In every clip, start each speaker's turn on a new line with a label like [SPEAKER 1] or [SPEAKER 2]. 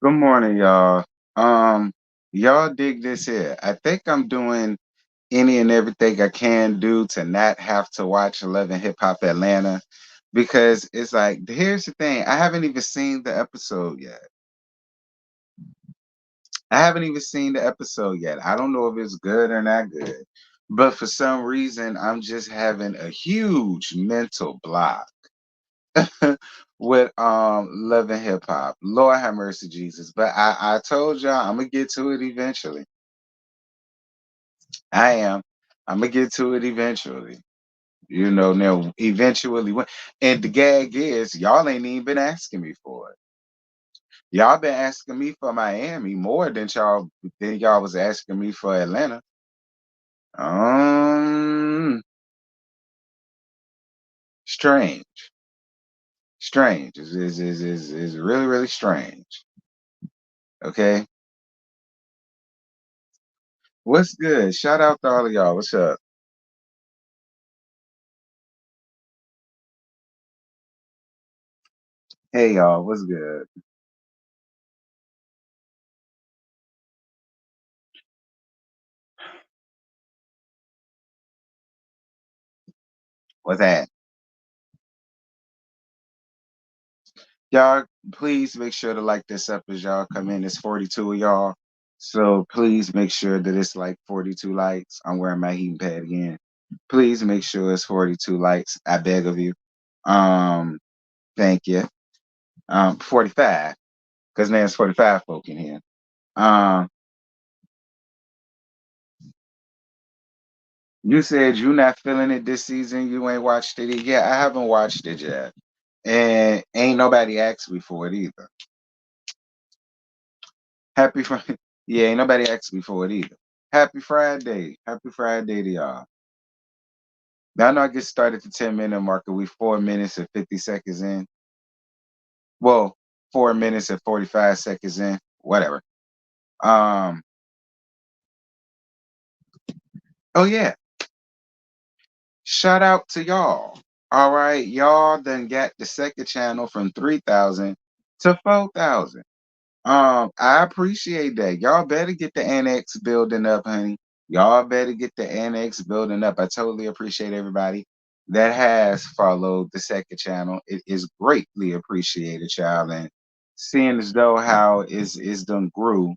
[SPEAKER 1] Good morning, y'all. Y'all dig this here. I think I'm doing any and everything I can do to not have to watch 11 Hip Hop Atlanta because it's like, here's the thing. I haven't even seen the episode yet. I haven't even seen the episode yet. I don't know if it's good or not good. But for some reason, I'm just having a huge mental block with Love and Hip Hop. Lord have mercy, Jesus. But I told y'all I'm gonna get to it eventually. I am. I'm gonna get to it eventually. Now eventually and the gag is y'all ain't even been asking me for it. Y'all been asking me for Miami more than y'all was asking me for Atlanta. Um Strange. Strange. Is really, really strange. Okay. What's good? Shout out to all of y'all. What's up? Hey y'all, what's good? What's that? Y'all, please make sure to like this up as y'all come in. It's 42 of y'all. So please make sure that it's like 42 likes. I'm wearing my heating pad again. Please make sure it's 42 likes. I beg of you. Um, Thank you. 45, because there's 45 folk in here. Um, you said you not feeling it this season. You ain't watched it. Yeah, I haven't watched it yet. And ain't nobody asked me for it either. Happy Friday. Yeah, ain't nobody asked me for it either. Happy Friday. Happy Friday to y'all. Now I know I get started at the 10-minute marker. We 4 minutes and 50 seconds in. Well, 4 minutes and 45 seconds in. Whatever. Um, oh yeah. Shout out to y'all. All right. Y'all done got the second channel from 3,000 to 4,000. I appreciate that. Y'all better get the annex building up, honey. Y'all better get the annex building up. I totally appreciate everybody that has followed the second channel. It is greatly appreciated, child. And seeing as though how is done grew,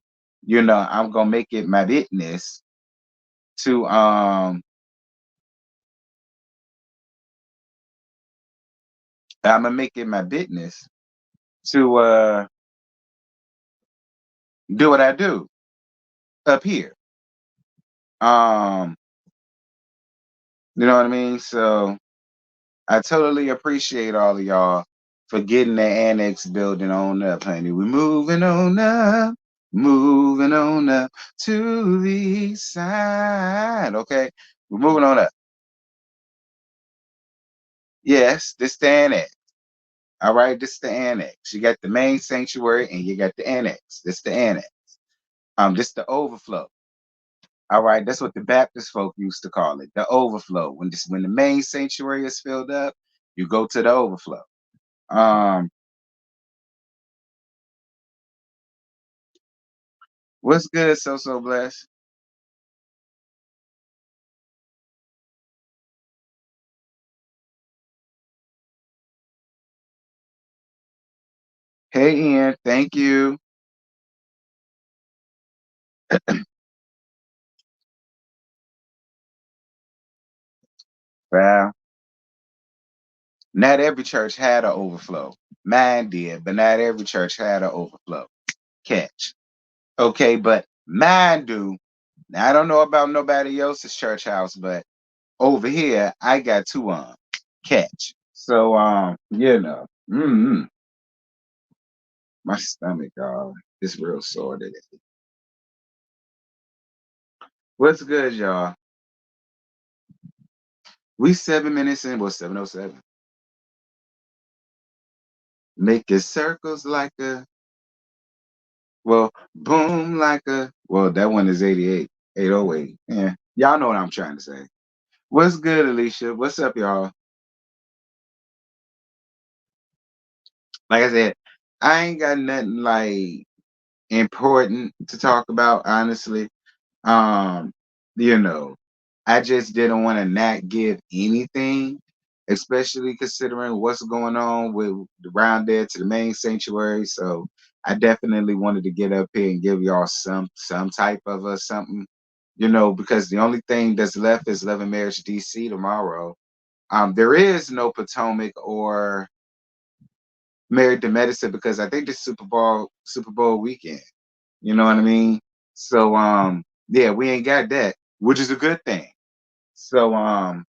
[SPEAKER 1] I'm gonna make it my business to I'm gonna make it my business to do what I do up here. Um, you know what I mean? So I totally appreciate all of y'all for getting the annex building on up, honey. We're moving on up to the east side. Okay, we're moving on up. Yes, this the annex. All right, this the annex. You got the main sanctuary and you got the annex. This the annex. This the overflow. All right, that's what the Baptist folk used to call it, the overflow. When the main sanctuary is filled up, you go to the overflow. Um, what's good, so blessed? Hey Ian, thank you. Wow. Not every church had an overflow. Mine did, but not every church had an overflow. Catch. Okay, but mine do. Now I don't know about nobody else's church house, but over here I got two catch. So my stomach is real sore today. What's good, y'all? We 7 minutes in, well, 7:07. Making circles like boom like that one is 88, 808. Yeah, y'all know what I'm trying to say. What's good, Alicia? What's up, y'all? Like I said, I ain't got nothing like. important to talk about, honestly. Um, you know, I just didn't want to not give anything, especially considering what's going on with around there to the main sanctuary. So I definitely wanted to get up here and give y'all some type of something, because the only thing that's left is Love and Marriage DC tomorrow. There is no Potomac or Married to Medicine because I think the Super Bowl weekend. You know what I mean? So yeah, we ain't got that, which is a good thing. So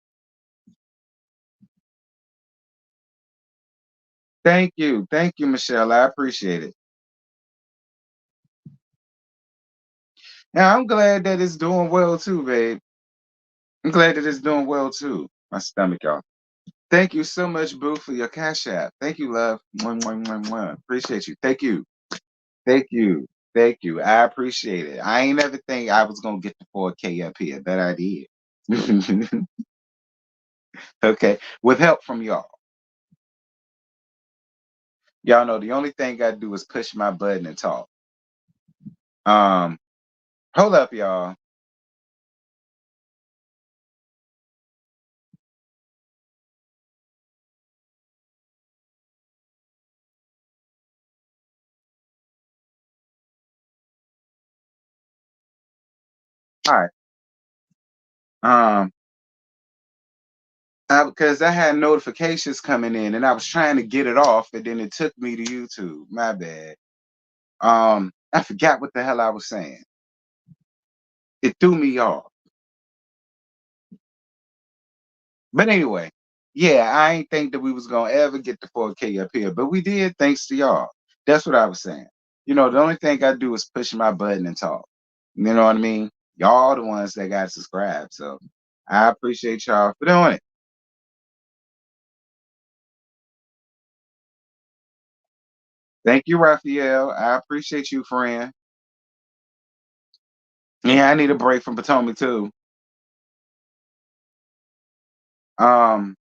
[SPEAKER 1] thank you. Thank you, Michelle. I appreciate it. Yeah, I'm glad that it's doing well too, babe. I'm glad that it's doing well too. My stomach, y'all. Thank you so much, Boo, for your cash app. Thank you, love. Mwah, mwah, mwah, mwah. Appreciate you. Thank you. Thank you. Thank you. I appreciate it. I ain't ever think I was gonna get the 4K up here, but I did. Okay. With help from y'all. Y'all know the only thing I do is push my button and talk. Um, hold up, y'all. All right. Um, because I had notifications coming in and I was trying to get it off, and then it took me to YouTube. My bad. I forgot what the hell I was saying. It threw me off. But anyway, yeah, I ain't think that we was gonna ever get the 4K up here, but we did thanks to y'all. That's what I was saying. The only thing I do is push my button and talk. You know what I mean? Y'all the ones that got subscribed. So I appreciate y'all for doing it. Thank you, Raphael. I appreciate you, friend. Yeah, I need a break from Potomac too. Um,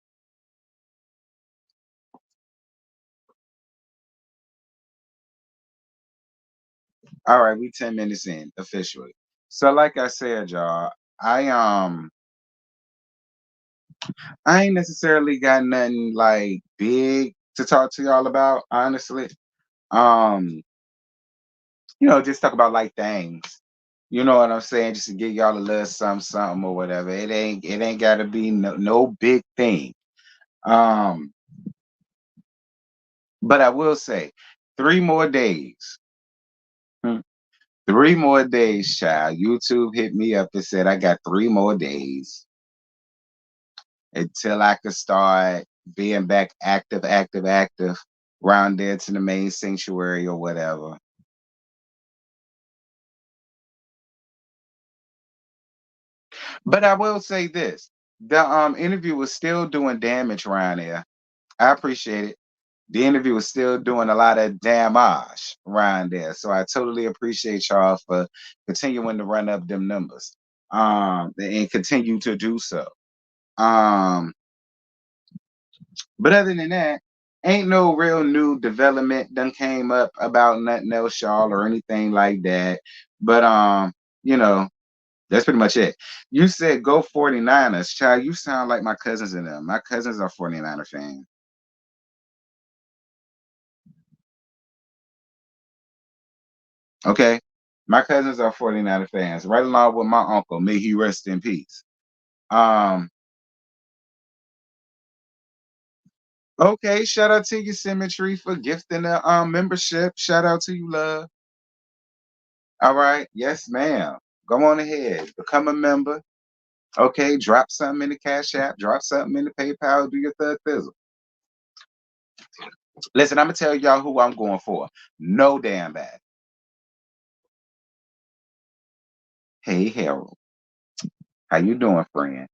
[SPEAKER 1] all right, we 10 minutes in officially. So like I said, y'all, I um I ain't necessarily got nothing like big to talk to y'all about, honestly. Um, just talk about like things. You know what I'm saying? Just to give y'all a little something or whatever. It ain't gotta be no big thing. Um, but I will say 3 more days. Hmm, 3 more days, child. YouTube hit me up and said I got 3 more days until I could start being back active, round there to the main sanctuary or whatever. But I will say this: the interview was still doing damage around there. I appreciate it. The interview was still doing a lot of damage around there. So I totally appreciate y'all for continuing to run up them numbers. And continue to do so. Um, but other than that, ain't no real new development done came up about nothing else, y'all, or anything like that. But you know, that's pretty much it. You said go 49ers. Child, you sound like my cousins and them. My cousins are 49er fans. Okay. My cousins are 49er fans, right along with my uncle. May he rest in peace. Um, okay, shout out to you, Symmetry, for gifting the membership. Shout out to you, love. All right, yes, ma'am. Go on ahead. Become a member. Okay, drop something in the Cash App, drop something in the PayPal, do your third fizzle. Listen, I'm gonna tell y'all who I'm going for. No damn bad. Hey Harold, how you doing, friend?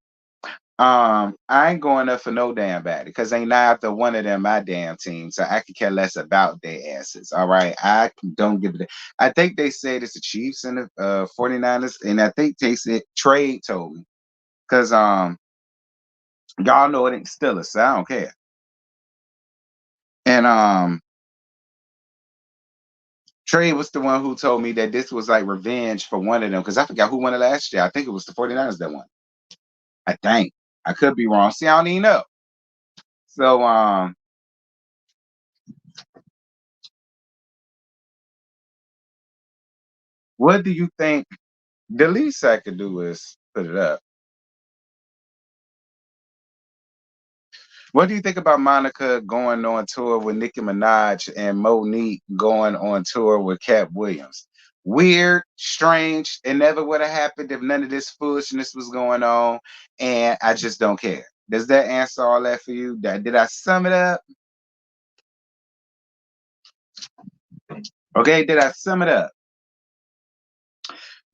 [SPEAKER 1] I ain't going up for no damn bad because ain't neither one of them my damn team, so I could care less about their asses. All right, I don't give it. I think they said it's the Chiefs and the 49ers, and I think they said trade told me because y'all know it ain't Steelers, so I don't care. And Trey was the one who told me that this was like revenge for one of them because I forgot who won it last year. I think it was the 49ers that won. I think. I could be wrong. See, I don't even know. So what do you think the least I could do is put it up? What do you think about Monica going on tour with Nicki Minaj and Monique going on tour with Cat Williams? Weird, strange. It never would have happened if none of this foolishness was going on, and I just don't care. Does that answer all that for you? Did I sum it up? Okay, did I sum it up?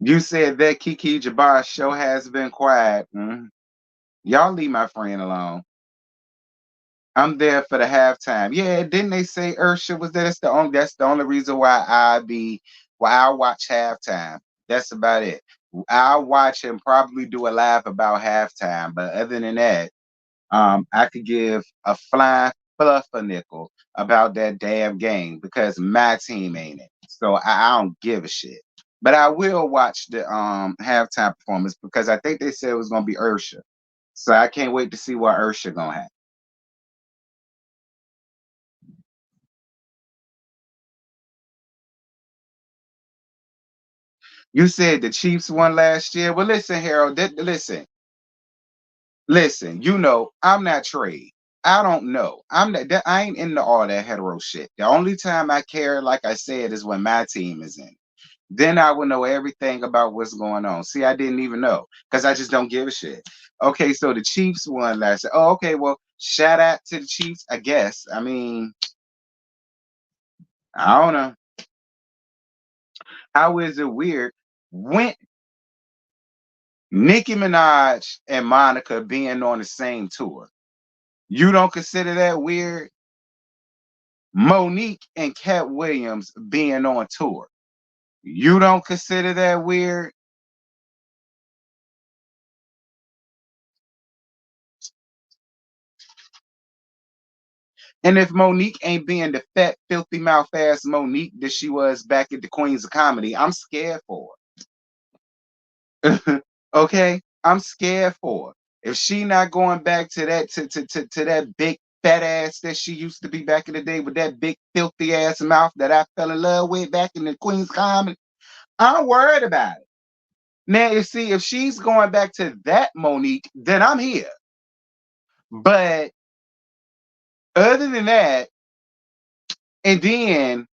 [SPEAKER 1] You said that Kiki Jabbar show has been quiet. Y'all leave my friend alone. I'm there for the halftime. Yeah, didn't they say Ursha was there? That's the only reason why I watch halftime. That's about it. I'll watch and probably do a laugh about halftime. But other than that, I could give a flying fluff a nickel about that damn game because my team ain't it. So I don't give a shit. But I will watch the halftime performance because I think they said it was gonna be Ursha. So I can't wait to see what Ursha gonna have. You said the Chiefs won last year. Well, listen, Harold. Listen. You know, I'm not trade. I don't know. I ain't into all that hetero shit. The only time I care, like I said, is when my team is in. Then I will know everything about what's going on. See, I didn't even know because I just don't give a shit. Okay, so the Chiefs won last year. Oh, okay. Well, shout out to the Chiefs, I guess. I mean, I don't know. How is it weird when Nicki Minaj and Monica being on the same tour? You don't consider that weird? Monique and Cat Williams being on tour. You don't consider that weird? And if Monique ain't being the fat, filthy mouth ass Monique that she was back at the Queens of Comedy, I'm scared for her. Okay? I'm scared for her. If she not going back to that that big fat ass that she used to be back in the day with that big filthy ass mouth that I fell in love with back in the Queens Comedy, I'm worried about it. Now, you see, if she's going back to that Monique, then I'm here. But other than that, and then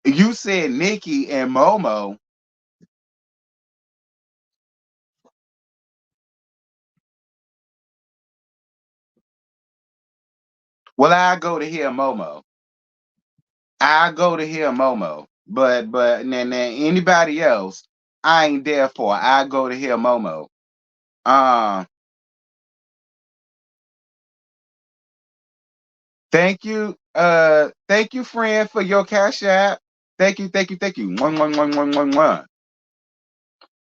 [SPEAKER 1] you said Nikki and Momo. Well, I go to hear Momo. I go to hear Momo. But then anybody else, I ain't there for. I go to hear Momo. Uh, thank you, friend, for your cash app. Thank you. Mwah, mwah, mwah, mwah, mwah, mwah.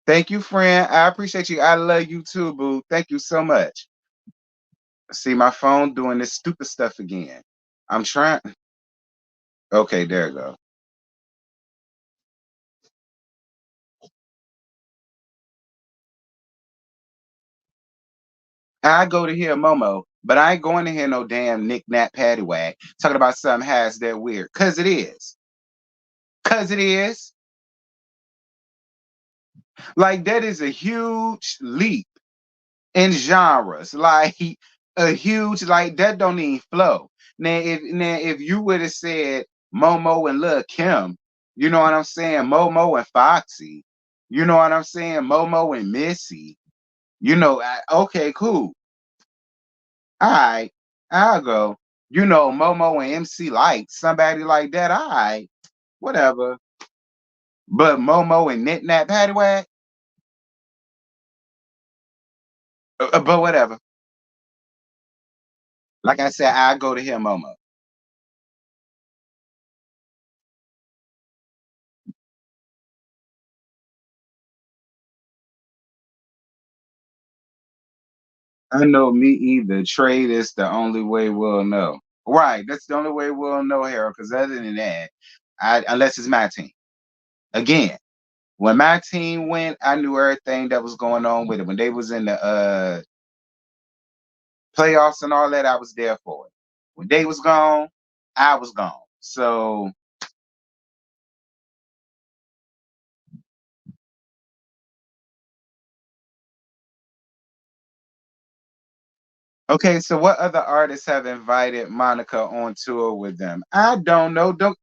[SPEAKER 1] Thank you, friend. I appreciate you. I love you too, boo. Thank you so much. See my phone doing this stupid stuff again. I'm trying. Okay, there you go. I go to hear Momo, but I ain't going to hear no damn Nick Nat Paddywhack talking about something has that weird. Cause it is. Cause it is. Like that is a huge leap in genres. Like a huge like that don't even flow. Now if you would have said Momo and Lil Kim, you know what I'm saying? Momo and Foxy, you know what I'm saying? Momo and Missy, okay, cool. All right, I'll go. Momo and MC Light, somebody like that. All right, whatever. But Momo and Knit Nat Paddywhack, but whatever. Like I said, I go to hear Momo. I know me either. Trade is the only way we'll know. Right, that's the only way we'll know, Harold. Because other than that, Unless it's my team. Again, when my team went, I knew everything that was going on with it. When they was in the playoffs and all that, I was there for it. When they was gone, I was gone. So okay, so what other artists have invited Monica on tour with them? I don't know. Don't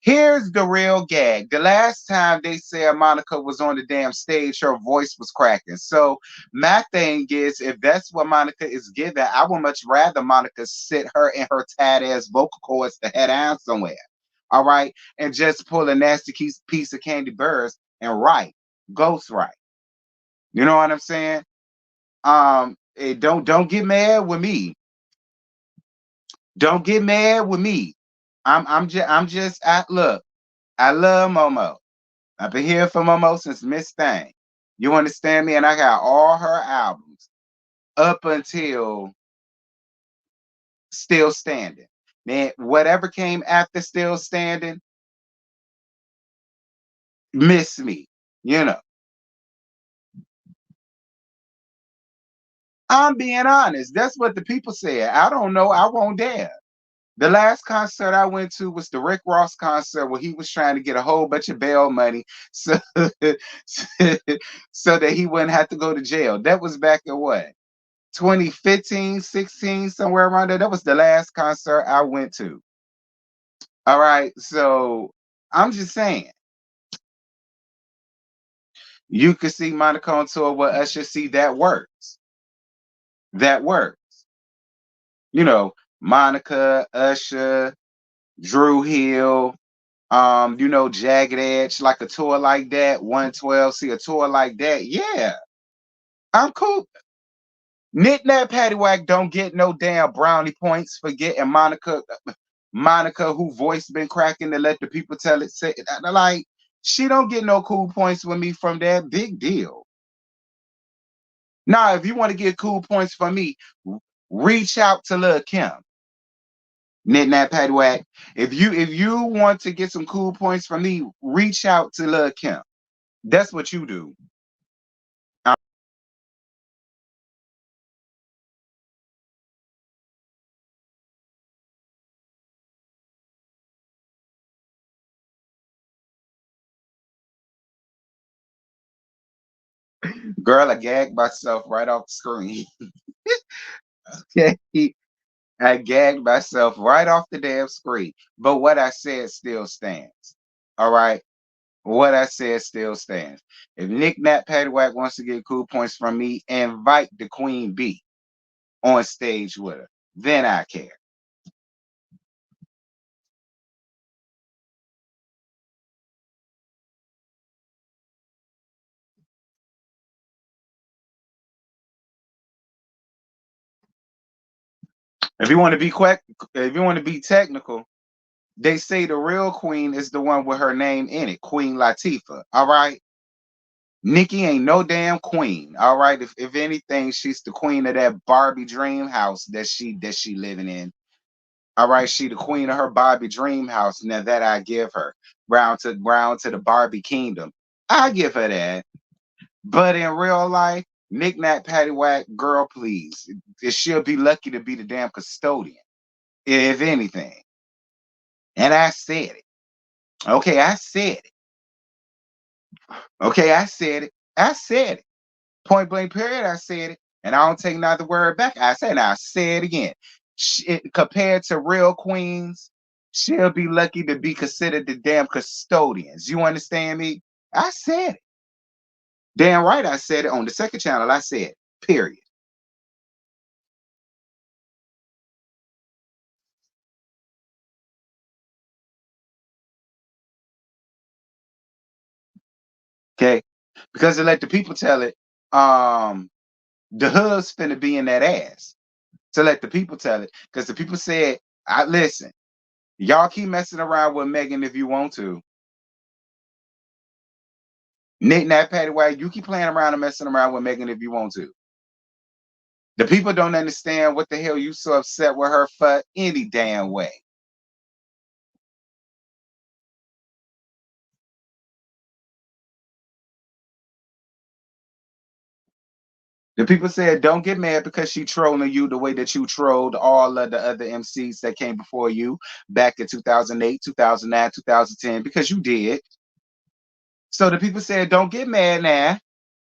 [SPEAKER 1] Here's the real gag. The last time they said Monica was on the damn stage, her voice was cracking. So my thing is, if that's what Monica is giving, I would much rather Monica sit her and her tight ass vocal cords to head down somewhere. All right, and just pull a nasty piece of Candy Burrs and write, ghost write. You know what I'm saying? Don't get mad with me. Don't get mad with me. I'm just I look. I love Momo. I've been here for Momo since Miss Thing. You understand me? And I got all her albums up until Still Standing. Man, whatever came after Still Standing, miss me. You know, I'm being honest. That's what the people said. I don't know. I won't dare. The last concert I went to was the Rick Ross concert where he was trying to get a whole bunch of bail money so, so that he wouldn't have to go to jail. That was back in what? 2015, 16, somewhere around there. That was the last concert I went to. All right. So I'm just saying, you could see Monica on tour with Usher. See, that works. That works. You know, Monica, Usher, Drew Hill, Jagged Edge, like a tour like that, 112, see a tour like that. Yeah, I'm cool. Nick Nat Paddywhack don't get no damn brownie points for getting Monica, who voice been cracking to let the people tell it. Say like she don't get no cool points with me from that. Big deal. Now, if you want to get cool points from me, reach out to Lil Kim, Nick Nat Paddywhack. If you want to get some cool points from me, reach out to Lil Kim. That's what you do. Girl, I gagged myself right off the screen. Okay. I gagged myself right off the damn screen. But what I said still stands. All right. What I said still stands. If Nick Nat Paddywhack wants to get cool points from me, invite the Queen Bee on stage with her. Then I care. If you want to be quick, if you want to be technical, they say the real queen is the one with her name in it, Queen Latifah. All right. Nikki ain't no damn queen. All right. If anything, she's the queen of that Barbie dream house that she living in. All right, she the queen of her Barbie dream house. Now that I give her round to the Barbie kingdom. I give her that. But in real life, Nick Nat Paddywhack, girl, please. She'll be lucky to be the damn custodian, if anything. And I said it. Okay, I said it. Okay, I said it. I said it. Point blank period, I said it. And I don't take another word back. I said it. I say it again. Compared to real queens, she'll be lucky to be considered the damn custodians. You understand me? I said it. Damn right I said it on the second channel. I said, period. Okay. Because to let the people tell it, the hood's finna be in that ass. To let the people tell it. Because the people said, I listen, y'all keep messing around with Megan if you want to. Nick Nat Patty White, you keep playing around and messing around with Megan if you want to. The people don't understand what the hell you so upset with her for any damn way. The people said, don't get mad because she trolling you the way that you trolled all of the other MCs that came before you back in 2008, 2009, 2010, because you did. So the people said, don't get mad now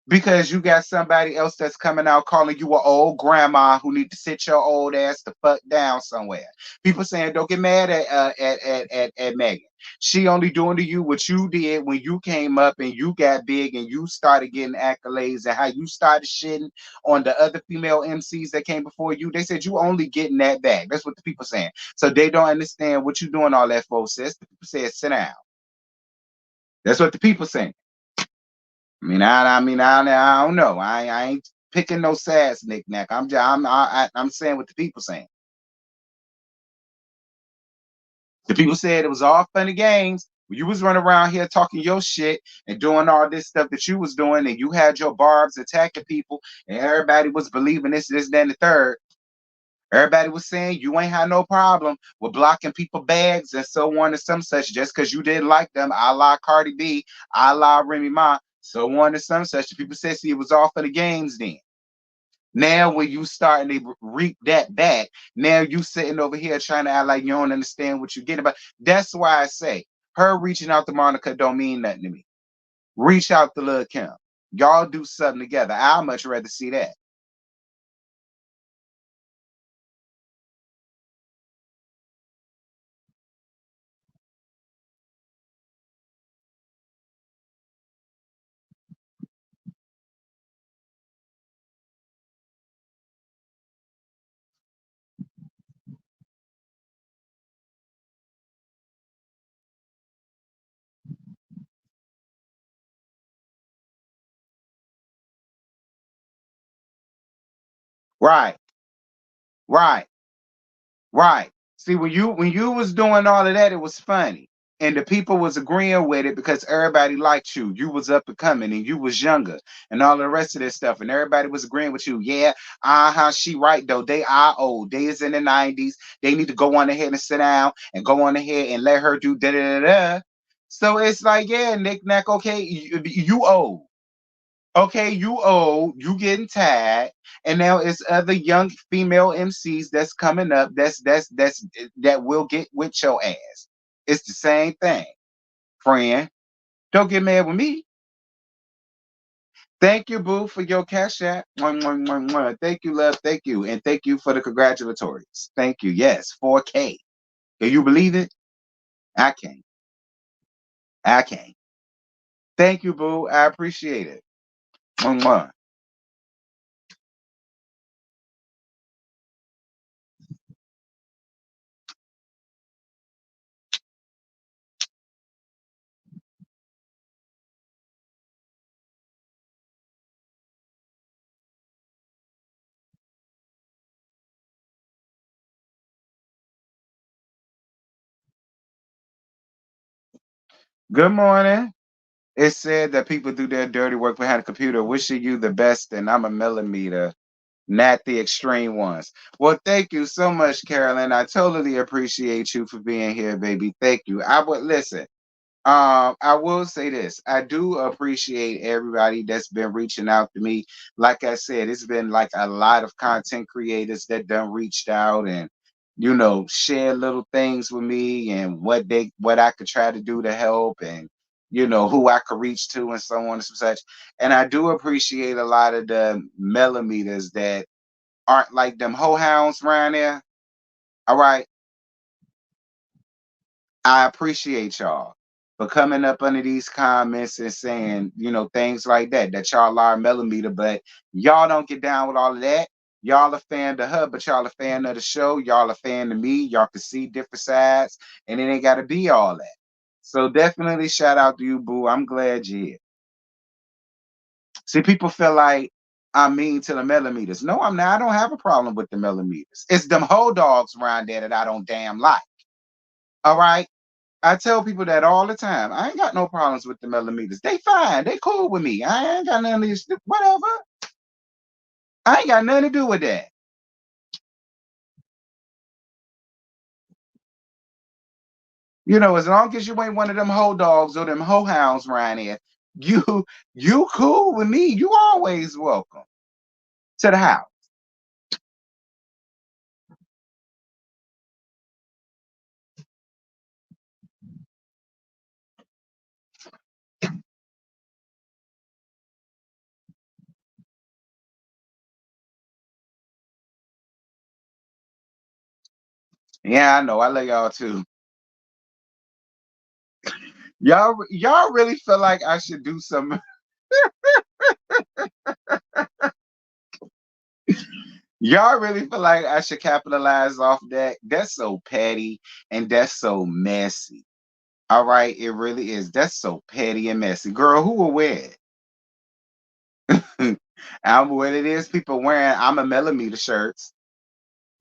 [SPEAKER 1] because you got somebody else that's coming out calling you an old grandma who need to sit your old ass the fuck down somewhere. People saying don't get mad at Megan. She only doing to you what you did when you came up and you got big and you started getting accolades and how you started shitting on the other female MCs that came before you. They said you only getting that back. That's what the people saying. So they don't understand what you doing all that for, sis. The people said sit down. That's what the people saying. I don't know. I ain't picking no sass knick-knack. I'm saying what the people saying. The people said it was all fun and games. You was running around here talking your shit and doing all this stuff that you was doing, and you had your barbs attacking people, and everybody was believing this, that, and the third. Everybody was saying you ain't had no problem with blocking people bags and so on and some such just because you didn't like them, a la Cardi B, a la Remy Ma, so on and some such. People said, see, it was all for the games then. Now when you starting to reap that back, now you sitting over here trying to act like you don't understand what you're getting. But that's why I say her reaching out to Monica don't mean nothing to me. Reach out to Lil Kim. Y'all do something together. I'd much rather see that. Right, right. Right. See, when you was doing all of that, it was funny. And the people was agreeing with it because everybody liked you. You was up and coming and you was younger and all the rest of this stuff. And everybody was agreeing with you. Yeah, uh-huh. She right though. They are old. They is in the 90s. They need to go on ahead and sit down and go on ahead and let her do da da da da. So it's like, yeah, Nick Nack, okay, you old. Okay, you old, you getting tired, and now it's other young female MCs that's coming up that will get with your ass. It's the same thing, friend. Don't get mad with me. Thank you, boo, for your cash app. Mwah, mwah, mwah, mwah. Thank you, love. Thank you. And thank you for the congratulatories. Thank you. Yes, 4K. Can you believe it? I can't. I can't. Thank you, boo. I appreciate it. Mwah, mwah. Good morning. It said that people do their dirty work behind a computer. Wishing you the best, and I'm a millimeter, not the extreme ones. Well, thank you so much, Carolyn. I totally appreciate you for being here, baby. Thank you. I would listen. I will say this. I do appreciate everybody that's been reaching out to me. Like I said, it's been like a lot of content creators that done reached out and share little things with me and what I could try to do to help and who I could reach to and so on and such. And I do appreciate a lot of the millimeters that aren't like them hoe hounds around there. All right. I appreciate y'all for coming up under these comments and saying, things like that y'all are a millimeter, but y'all don't get down with all of that. Y'all a fan of her, but y'all a fan of the show. Y'all a fan of me. Y'all can see different sides, and it ain't got to be all that. So definitely shout out to you, boo. I'm glad you're here. See, people feel like I'm mean to the millimeters. No, I'm not. I don't have a problem with the millimeters. It's them hoe dogs around there that I don't damn like. All right. I tell people that all the time. I ain't got no problems with the millimeters. They fine. They cool with me. I ain't got nothing to whatever. I ain't got nothing to do with that. As long as you ain't one of them hoe dogs or them hoe hounds around here, you you cool with me. You always welcome. to the house. Yeah, I know. I love y'all too. Y'all really feel like I should do some. Y'all really feel like I should capitalize off that? That's so petty and that's so messy. All right, it really is. That's so petty and messy. Girl, who will wear it? I'm what it is. People wearing I'm a millimeter shirts.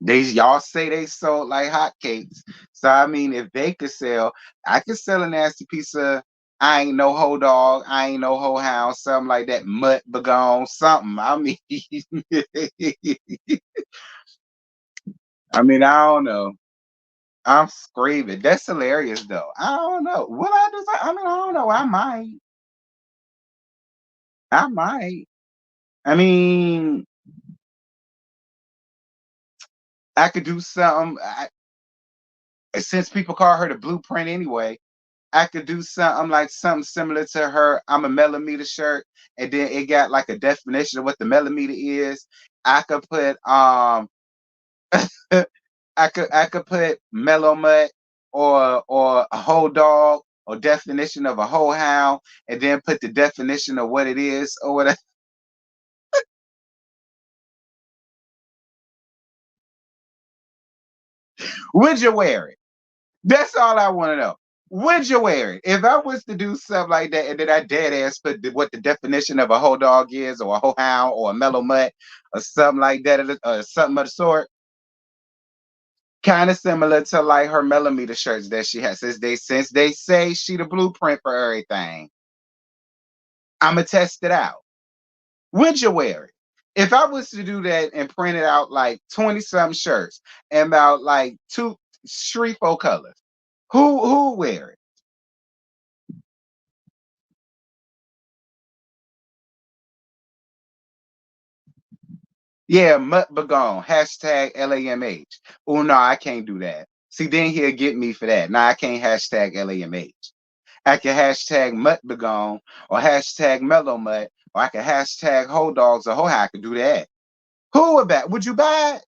[SPEAKER 1] They y'all say they sold like hotcakes. So I mean, if they could sell, I could sell a nasty piece of I ain't no whole dog, I ain't no whole hound, something like that, mutt begone, something. I mean, I don't know. I'm screaming. That's hilarious though. I don't know. Will I do that? I don't know. I might. I might. I mean, I could do something. Since people call her the blueprint anyway, I could do something like something similar to her. I'm a millimeter shirt, and then it got like a definition of what the millimeter is. I could put I could put mellow mutt or a whole dog or definition of a whole hound, and then put the definition of what it is or whatever. Would you wear it? That's all I want to know. Would you wear it? If I was to do something like that and then I dead ass put what the definition of a whole dog is or a whole hound or a mellow mutt or something like that or something of the sort, kind of similar to like her millimeter shirts that she has. Since they say she the blueprint for everything, I'ma test it out. Would you wear it? If I was to do that and print it out like 20 some shirts and about like two, three, four colors, who wear it? Yeah, Mutt Begone. Hashtag LAMH. Oh no, I can't do that. See, then he'll get me for that. Nah, I can't hashtag LAMH. I can hashtag Mutt Begone or hashtag Mellow Mutt or I can hashtag Whole Dogs or Whole I can do that. Who would that? Would you buy it?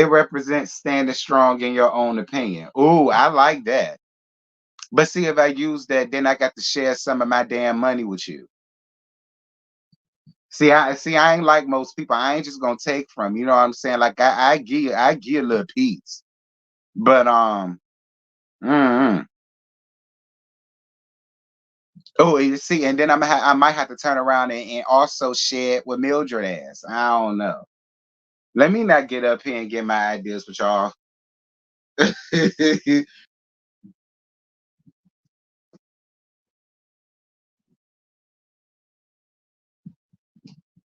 [SPEAKER 1] It represents standing strong in your own opinion. Ooh, I like that. But see, if I use that, then I got to share some of my damn money with you. I ain't like most people. I ain't just gonna take from you know what I'm saying. Like I give a little piece, but mm, oh, you see, and then I might have to turn around and also share it with Mildred ass. I don't know. Let me not get up here and get my ideas with y'all.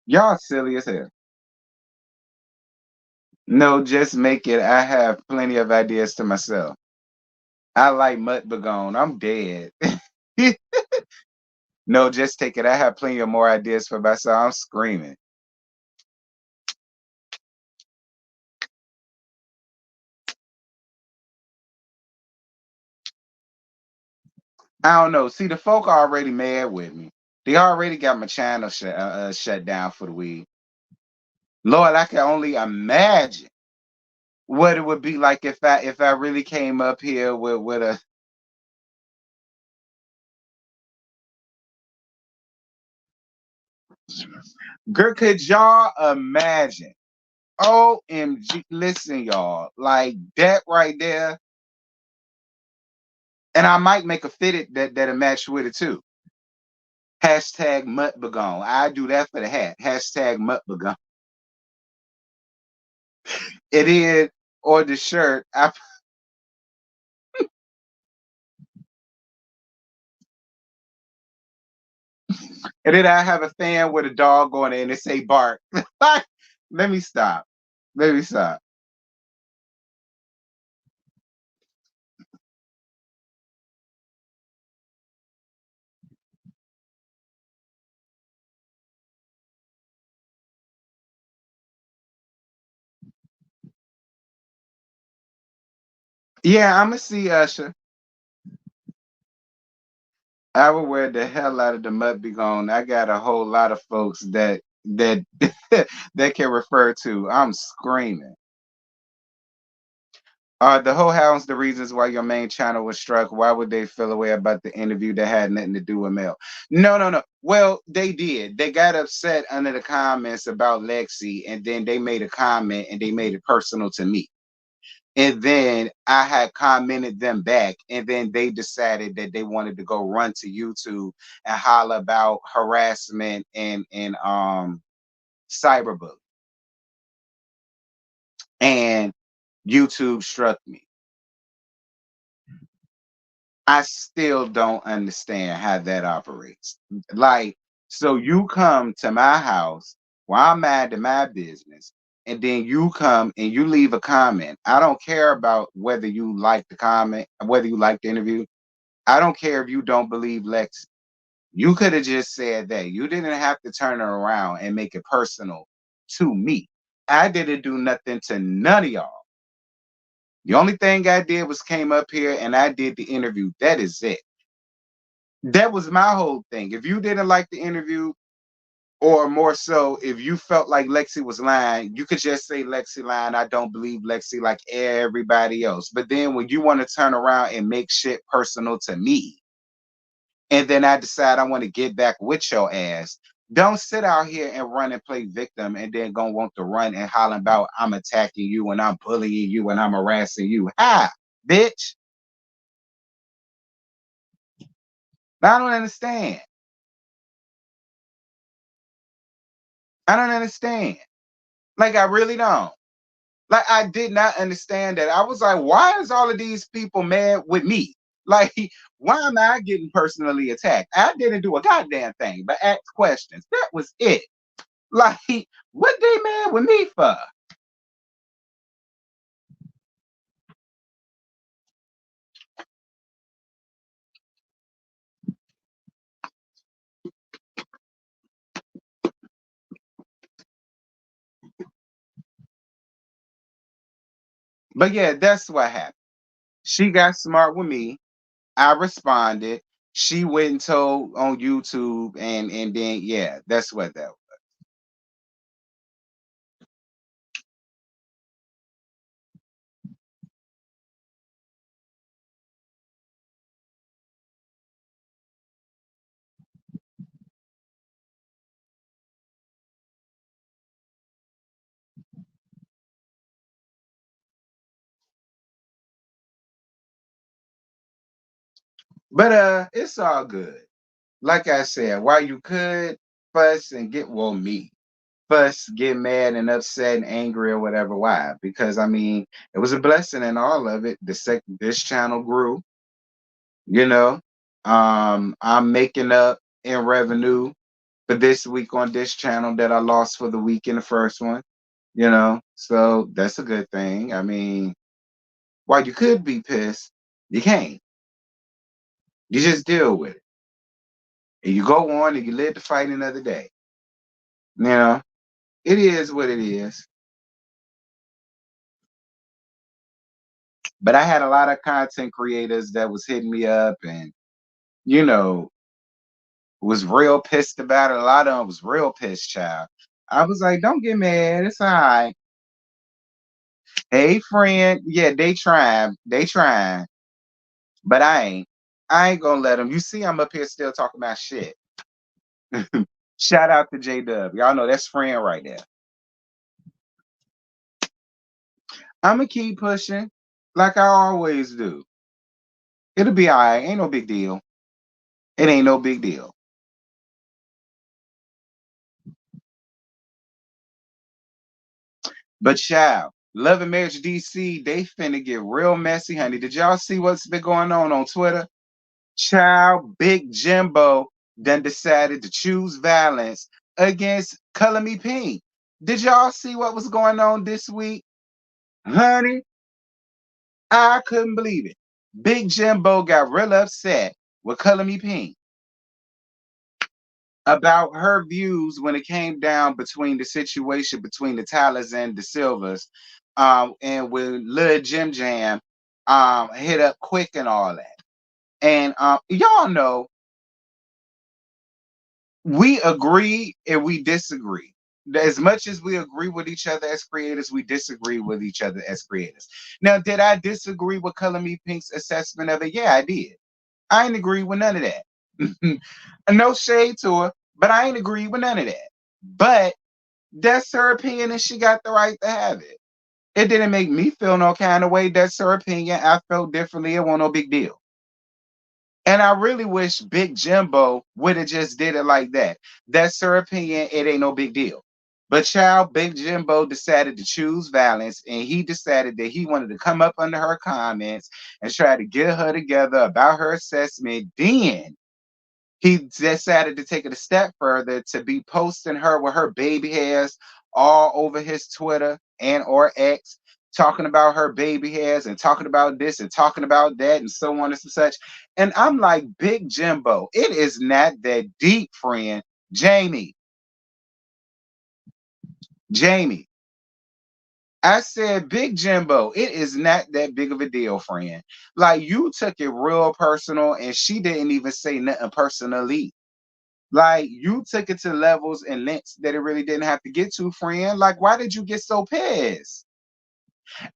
[SPEAKER 1] Y'all silly as hell. No, just make it. I have plenty of ideas to myself. I like Mutt Begone. I'm dead. No, just take it. I have plenty of more ideas for myself. I'm screaming. I don't know. See, the folk are already mad with me. They already got my channel shut down for the week. Lord, I can only imagine what it would be like if I really came up here with a girl. Could y'all imagine? OMG! Listen, y'all, like that right there, and I might make a fitted that'll match with it too. Hashtag Mutt Begone. I do that for the hat. Hashtag Mutt Begone. It is or the shirt. And then I have a fan with a dog on it and it say bark. Let me stop. Let me stop. Yeah, I'ma see Usher. I would wear the hell out of the mud be gone. I got a whole lot of folks that that can refer to. I'm screaming. The whole house, the reasons why your main channel was struck. Why would they feel away about the interview that had nothing to do with Mel? No, no, no. Well, they did. They got upset under the comments about Lexi, and then they made a comment and they made it personal to me. And then I had commented them back, and then they decided that they wanted to go run to YouTube and holler about harassment and cyberbullying. And YouTube struck me. I still don't understand how that operates. Like, so you come to my house while I'm minding my business, and then you come and you leave a comment. I don't care about whether you like the comment, whether you like the interview. I don't care if you don't believe Lex. You could have just said that. You didn't have to turn it around and make it personal to me. I didn't do nothing to none of y'all. The only thing I did was came up here and I did the interview. That is it. That was my whole thing. If you didn't like the interview, or more so, if you felt like Lexi was lying, you could just say Lexi lying. I don't believe Lexi like everybody else. But then when you want to turn around and make shit personal to me, and then I decide I want to get back with your ass, don't sit out here and run and play victim and then gonna want to run and holler about I'm attacking you and I'm bullying you and I'm harassing you. Ah, bitch. I don't understand. I don't understand. Like I really don't. Like I did not understand that. I was like, why is all of these people mad with me? Like, why am I getting personally attacked? I didn't do a goddamn thing but ask questions. That was it. Like, what they mad with me for? But yeah, that's what happened. She got smart with me. I responded. She went and told on YouTube, and then yeah, that's what that was. But it's all good. Like I said, while you could fuss and get me fuss, get mad and upset and angry or whatever. Why? Because I mean, it was a blessing in all of it. This channel grew, you know. I'm making up in revenue for this week on this channel that I lost for the week in the first one, you know. So that's a good thing. I mean, while you could be pissed, you can't. You just deal with it. And you go on and you live to fight another day. You know, it is what it is. But I had a lot of content creators that was hitting me up and, you know, was real pissed about it. A lot of them was real pissed, child. I was like, don't get mad. It's all right. Hey, friend. Yeah, they trying, but I ain't gonna let them. You see, I'm up here still talking about shit. Shout out to J Dub. Y'all know that's friend right there. I'm gonna keep pushing like I always do. It'll be all right. Ain't no big deal. It ain't no big deal. But child, Love and Marriage DC, they finna get real messy, honey. Did y'all see what's been going on Twitter? Child, Big Jimbo then decided to choose violence against Color Me Pink. Did y'all see what was going on this week? Honey, I couldn't believe it. Big Jimbo got real upset with Color Me Pink about her views when it came down between the situation between the Tylers and the Silvers, and with Lil Jim Jam. hit up quick and all that. And y'all know we agree and we disagree. As much as we agree with each other as creators, we disagree with each other as creators. Now, did I disagree with Color Me Pink's assessment of it? Yeah, I did. I ain't agree with none of that. No shade to her, but I ain't agree with none of that. But that's her opinion and she got the right to have it. It didn't make me feel no kind of way. That's her opinion. I felt differently. It wasn't no big deal. And I really wish Big Jimbo would have just did it like that. That's her opinion. It ain't no big deal. But child, Big Jimbo decided to choose violence, and he decided that he wanted to come up under her comments and try to get her together about her assessment. Then he decided to take it a step further to be posting her with her baby hairs all over his Twitter and or X, talking about her baby hairs and talking about this and talking about that and so on and such. And I'm like, Big Jimbo, it is not that deep, friend. Jamie, Jamie. I said, Big Jimbo, it is not that big of a deal, friend. Like, you took it real personal, and she didn't even say nothing personally. Like, you took it to levels and lengths that it really didn't have to get to, friend. Like, why did you get so pissed?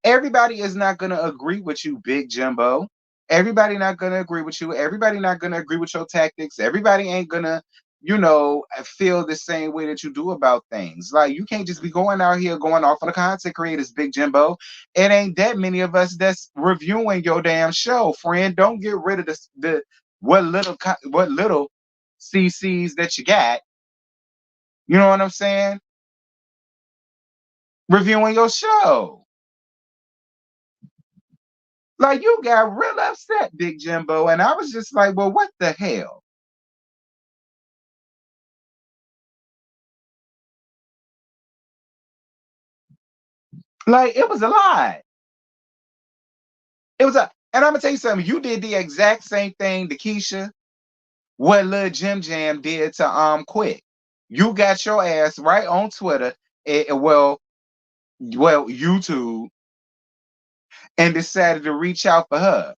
[SPEAKER 1] Everybody is not gonna agree with you, Big Jimbo. Everybody not gonna agree with you. Everybody not gonna agree with your tactics. Everybody ain't gonna, feel the same way that you do about things. Like, you can't just be going out here going off on the content creators, Big Jimbo. It ain't that many of us that's reviewing your damn show, friend. Don't get rid of the what little CCs that you got. You know what I'm saying? Reviewing your show. Like, you got real upset, Big Jimbo. And I was just like, well, what the hell? Like, it was a lie. It was a, and I'm gonna tell you something. You did the exact same thing to Keisha, what Lil Jim Jam did to Quick. You got your ass right on Twitter, YouTube, and decided to reach out for her.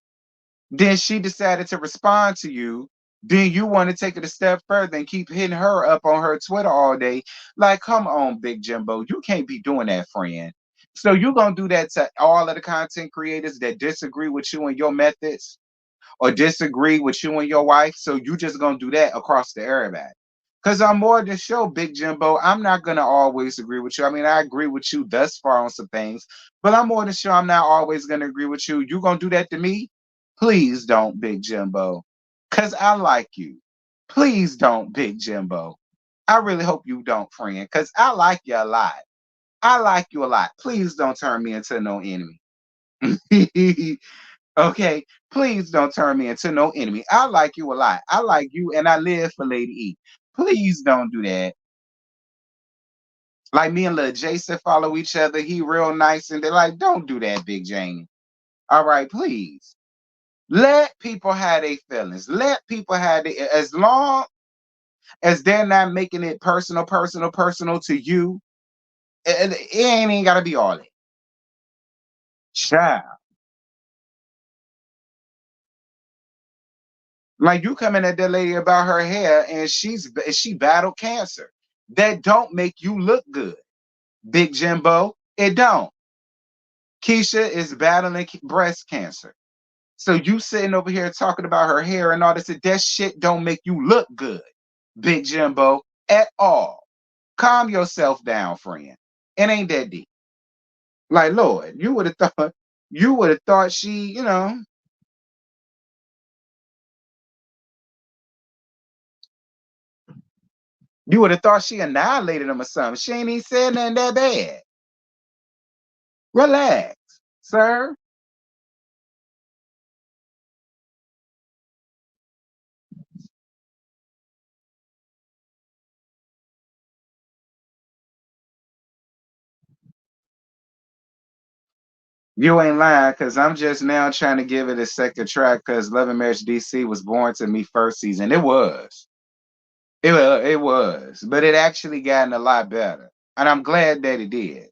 [SPEAKER 1] Then she decided to respond to you. Then you want to take it a step further and keep hitting her up on her Twitter all day. Like, come on, Big Jimbo. You can't be doing that, friend. So you gonna do that to all of the content creators that disagree with you and your methods or disagree with you and your wife. So you just gonna do that across the everybody. Cause I'm more than sure, Big Jimbo, I'm not gonna always agree with you. I mean, I agree with you thus far on some things, but I'm more than sure I'm not always gonna agree with you. You gonna do that to me? Please don't, Big Jimbo. Cause I like you. Please don't, Big Jimbo. I really hope you don't, friend, because I like you a lot. I like you a lot. Please don't turn me into no enemy. Okay, please don't turn me into no enemy. I like you a lot. I like you and I live for Lady E. Please don't do that. Like, me and Lil Jason follow each other. He real nice and they're like, don't do that, Big Jane. All right, please. Let people have their feelings. Let people have it as long as they're not making it personal to you. It ain't even gotta be all that. Child. Like, you coming at that lady about her hair and she battled cancer. That don't make you look good, Big Jimbo. It don't. Keisha is battling breast cancer. So you sitting over here talking about her hair and all this, that shit don't make you look good, Big Jimbo, at all. Calm yourself down, friend. It ain't that deep. Like, Lord, you would have thought she, you would have thought she annihilated him or something. She ain't even said nothing that bad. Relax, sir. You ain't lying, because I'm just now trying to give it a second track because Love and Marriage DC was born to me first season. It was. It was. But it actually gotten a lot better. And I'm glad that it did.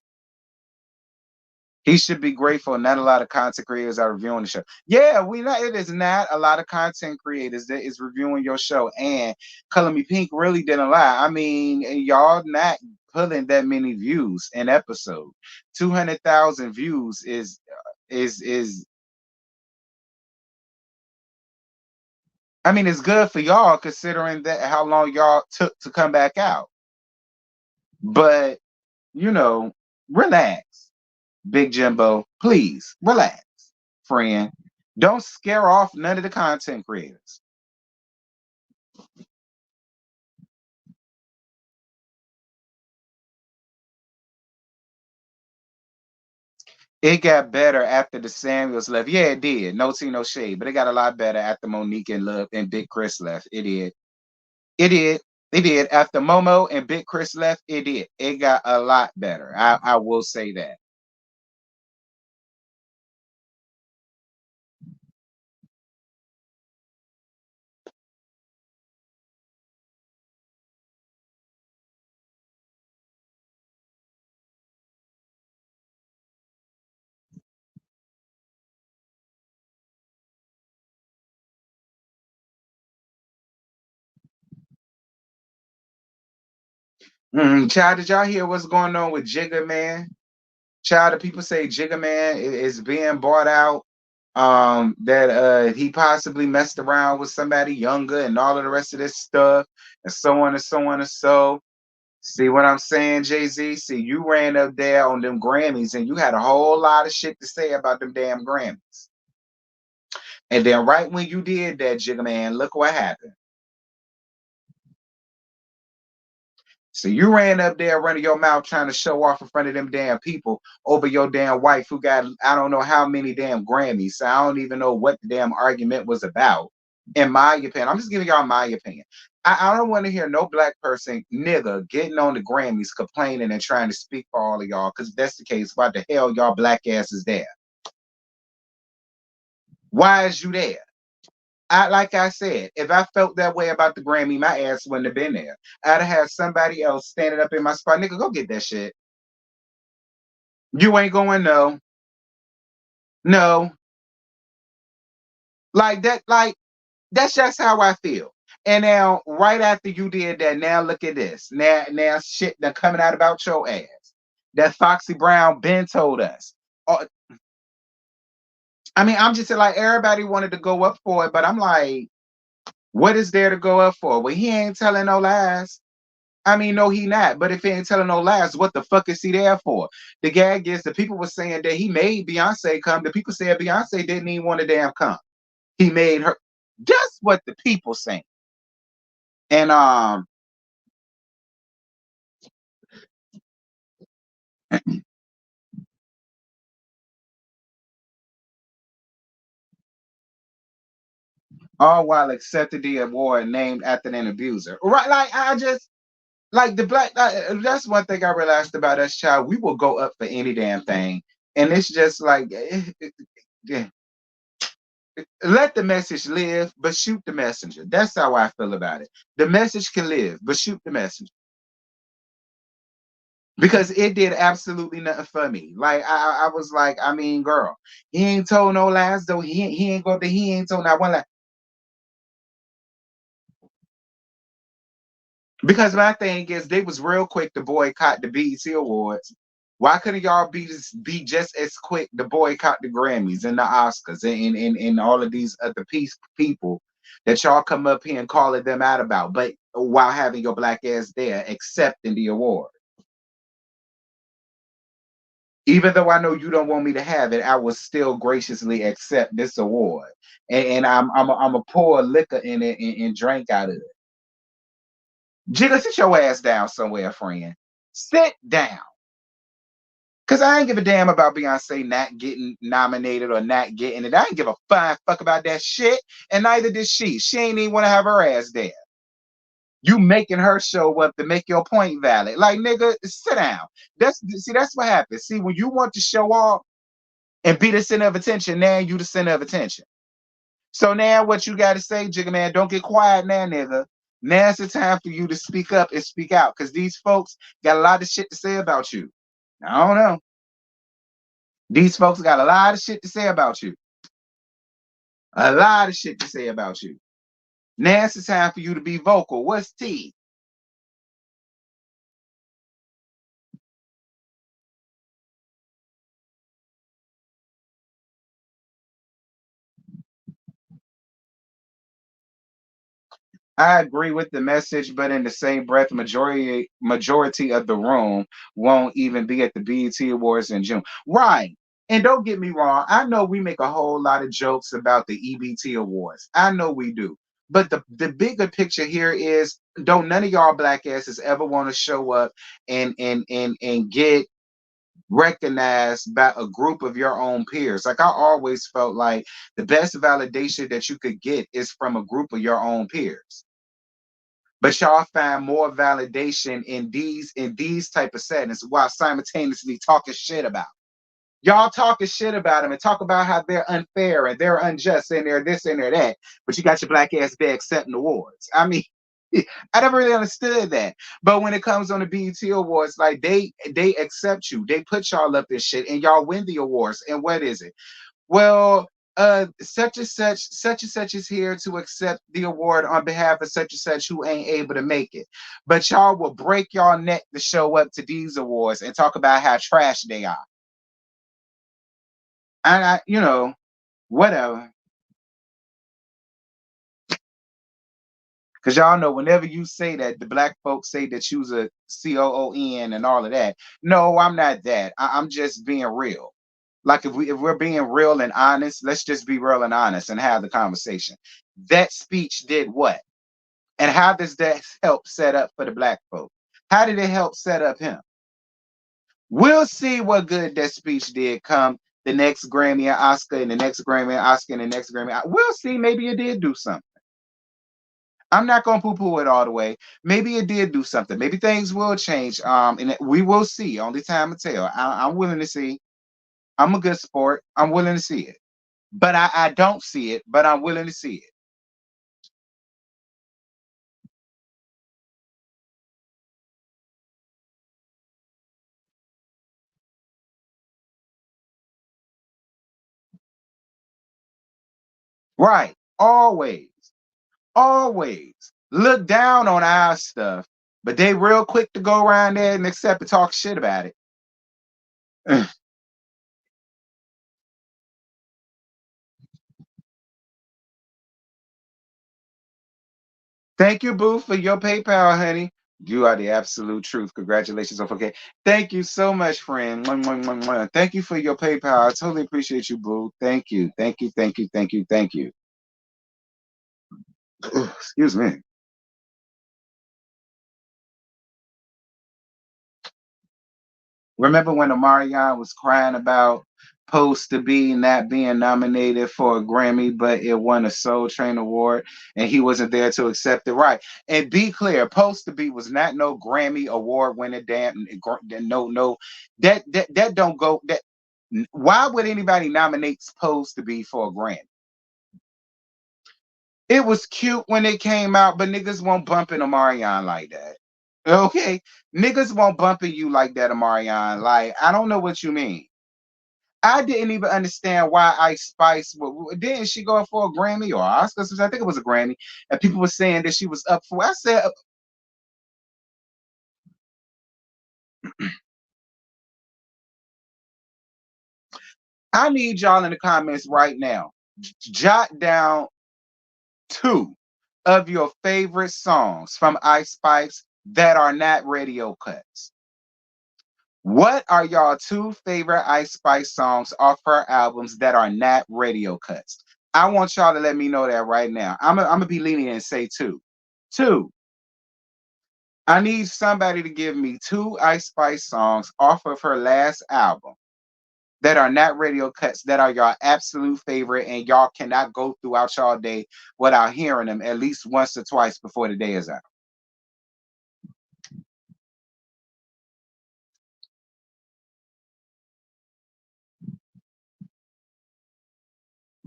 [SPEAKER 1] He should be grateful. Not a lot of content creators are reviewing the show. Yeah, we not. It is not a lot of content creators that is reviewing your show. And Color Me Pink really didn't lie. I mean, y'all not pulling that many views an episode. 200,000 views is. I mean, it's good for y'all considering that how long y'all took to come back out. But you know, relax, Big Jimbo. Please relax, friend. Don't scare off none of the content creators. It got better after the Samuels left. Yeah, it did. No tea, no shade. But it got a lot better after Monique and Love and Big Chris left. It did. It did. It did. After Momo and Big Chris left, it did. It got a lot better. I will say that. Child, did y'all hear what's going on with Jigga Man? Child, the people say Jigga Man is being bought out. That he possibly messed around with somebody younger and all of the rest of this stuff, and so on and so on and so. See what I'm saying, Jay-Z? See, you ran up there on them Grammys and you had a whole lot of shit to say about them damn Grammys. And then right when you did that, Jigga Man, look what happened. So you ran up there running your mouth trying to show off in front of them damn people over your damn wife who got I don't know how many damn Grammys. So I don't even know what the damn argument was about. In my opinion, I'm just giving y'all my opinion. I don't want to hear no black person nigga getting on the Grammys complaining and trying to speak for all of y'all. Because if that's the case, why the hell y'all black ass is there? Why is you there? Like I said, if I felt that way about the Grammy, my ass wouldn't have been there. I'd have had somebody else standing up in my spot. Nigga, go get that shit. You ain't going, no. No. Like that, like that's just how I feel. And now, right after you did that, now look at this. Now shit that coming out about your ass. That Foxy Brown Ben told us. Oh, I mean, I'm just like everybody wanted to go up for it, but I'm like, what is there to go up for? Well, he ain't telling no lies. I mean, no, he not. But if he ain't telling no lies, what the fuck is he there for? The gag is the people were saying that he made Beyonce come. The people said Beyonce didn't even want to damn come. He made her. That's what the people saying. And all while accepted the award named after an abuser. Right? Like I just like the black. That's one thing I realized about us, child. We will go up for any damn thing, and it's just like. Let the message live, but shoot the messenger. That's how I feel about it. The message can live, but shoot the messenger. Because it did absolutely nothing for me. Like I was like, I mean, girl, he ain't told no lies though. He ain't go there. He ain't told not one lie. Because my thing is, they was real quick to boycott the BET Awards. Why couldn't y'all be just as quick to boycott the Grammys and the Oscars and all of these other people that y'all come up here and calling them out about, but while having your black ass there accepting the award? Even though I know you don't want me to have it, I will still graciously accept this award, and I'm a pour liquor in it and drink out of it. Jigga, sit your ass down somewhere, friend. Sit down. Cause I ain't give a damn about Beyonce not getting nominated or not getting it. I ain't give a fine fuck about that shit, and neither did she. She ain't even want to have her ass there. You making her show up to make your point valid. Like nigga, sit down. That's what happens. See, when you want to show off and be the center of attention, now you the center of attention. So now what you gotta say, Jigga Man, don't get quiet now, nigga. Now's the time for you to speak up and speak out. Cause these folks got a lot of shit to say about you. I don't know. These folks got a lot of shit to say about you. A lot of shit to say about you. Now it's the time for you to be vocal. What's T? I agree with the message, but in the same breath, majority of the room won't even be at the BET Awards in June. Right. And don't get me wrong, I know we make a whole lot of jokes about the EBT Awards. I know we do. But the bigger picture here is don't none of y'all black asses ever want to show up and get recognized by a group of your own peers. Like I always felt like the best validation that you could get is from a group of your own peers. But y'all find more validation in these type of settings while simultaneously talking shit about 'em. Y'all talking shit about them and talk about how they're unfair and they're unjust and they're this and they're that, but you got your black ass there accepting awards. I mean, I never really understood that. But when it comes on the BET Awards, like they accept you, they put y'all up in shit, and y'all win the awards. And what is it? Well, such and such is here to accept the award on behalf of such and such who ain't able to make it. But y'all will break y'all neck to show up to these awards and talk about how trash they are. And whatever. Because y'all know whenever you say that, the black folks say that you's a COON and all of that. No, I'm not that. I'm just being real. Like if we're being real and honest, let's just be real and honest and have the conversation. That speech did what? And how does that help set up for the black folk? How did it help set up him? We'll see what good that speech did come the next Grammy and Oscar and the next Grammy and Oscar and the next Grammy. We'll see. Maybe it did do something. I'm not gonna poo-poo it all the way. Maybe it did do something. Maybe things will change. And we will see. Only time will tell. I'm willing to see. I'm a good sport. I'm willing to see it. But I don't see it, but I'm willing to see it. Right. Always. Always. Look down on our stuff, but they real quick to go around there and accept and talk shit about it. Thank you, Boo, for your PayPal, honey. You are the absolute truth. Congratulations on okay. Thank you so much, friend. Mwah, mwah, mwah, mwah. Thank you for your PayPal. I totally appreciate you, Boo. Thank you. Thank you. Thank you. Thank you. Thank you. Excuse me. Remember when Omarion was crying about Post to Be not being nominated for a Grammy, but it won a Soul Train Award, and he wasn't there to accept it? Right. And be clear, Post to Be was not no Grammy award winning damn no that don't go that. Why would anybody nominate Post to Be for a Grammy? It was cute when it came out, but niggas won't bump in Omarion like that. Okay, niggas won't bump in you like that, Omarion. Like I don't know what you mean. I didn't even understand why Ice Spice didn't she go for a Grammy or Oscars? I think it was a Grammy, and people were saying that she was up for. I said, I need y'all in the comments right now. Jot down two of your favorite songs from Ice Spice that are not radio cuts. What are y'all two favorite Ice Spice songs off her albums that are not radio cuts? I want y'all to let me know that right now. I'm gonna be lenient and say two. Two. I need somebody to give me two Ice Spice songs off of her last album that are not radio cuts, that are y'all absolute favorite, and y'all cannot go throughout y'all day without hearing them at least once or twice before the day is out.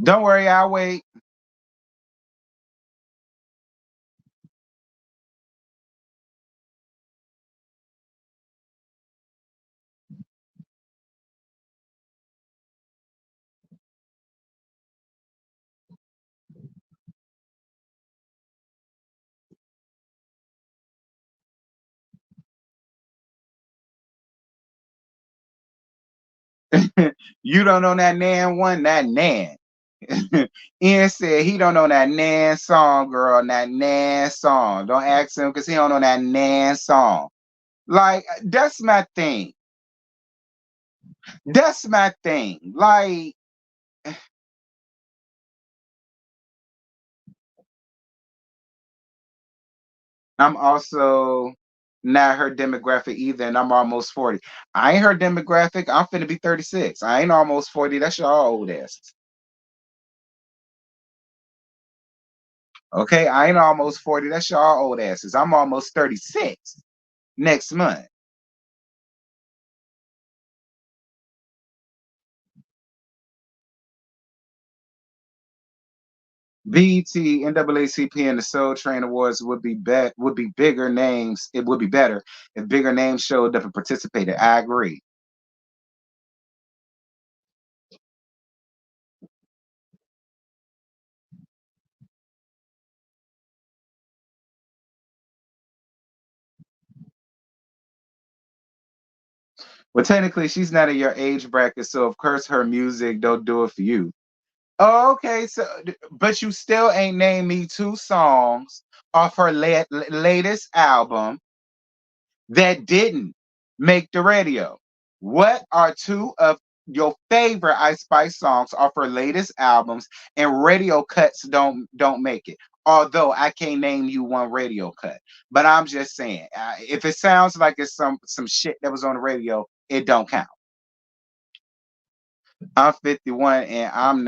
[SPEAKER 1] Don't worry, I'll wait. You don't know that Nan one, that Nan. Ian said he don't know that Nan song, girl. That Nan song. Don't ask him because he don't know that Nan song. Like that's my thing. That's my thing. Like I'm also not her demographic either, and I'm almost 40. I ain't her demographic. I'm finna be 36. I ain't almost 40. That's y'all old asses. Okay, I ain't almost 40. That's y'all old asses. I'm almost 36 next month. BET, NAACP, and the Soul Train Awards would be bigger names. It would be better if bigger names showed up and participated. I agree. Well, technically, she's not in your age bracket, so of course her music don't do it for you. Oh, okay, so but you still ain't named me two songs off her latest album that didn't make the radio. What are two of your favorite Ice Spice songs off her latest albums and radio cuts don't make it? Although I can't name you one radio cut, but I'm just saying, if it sounds like it's some shit that was on the radio, it don't count. I'm 51 and I'm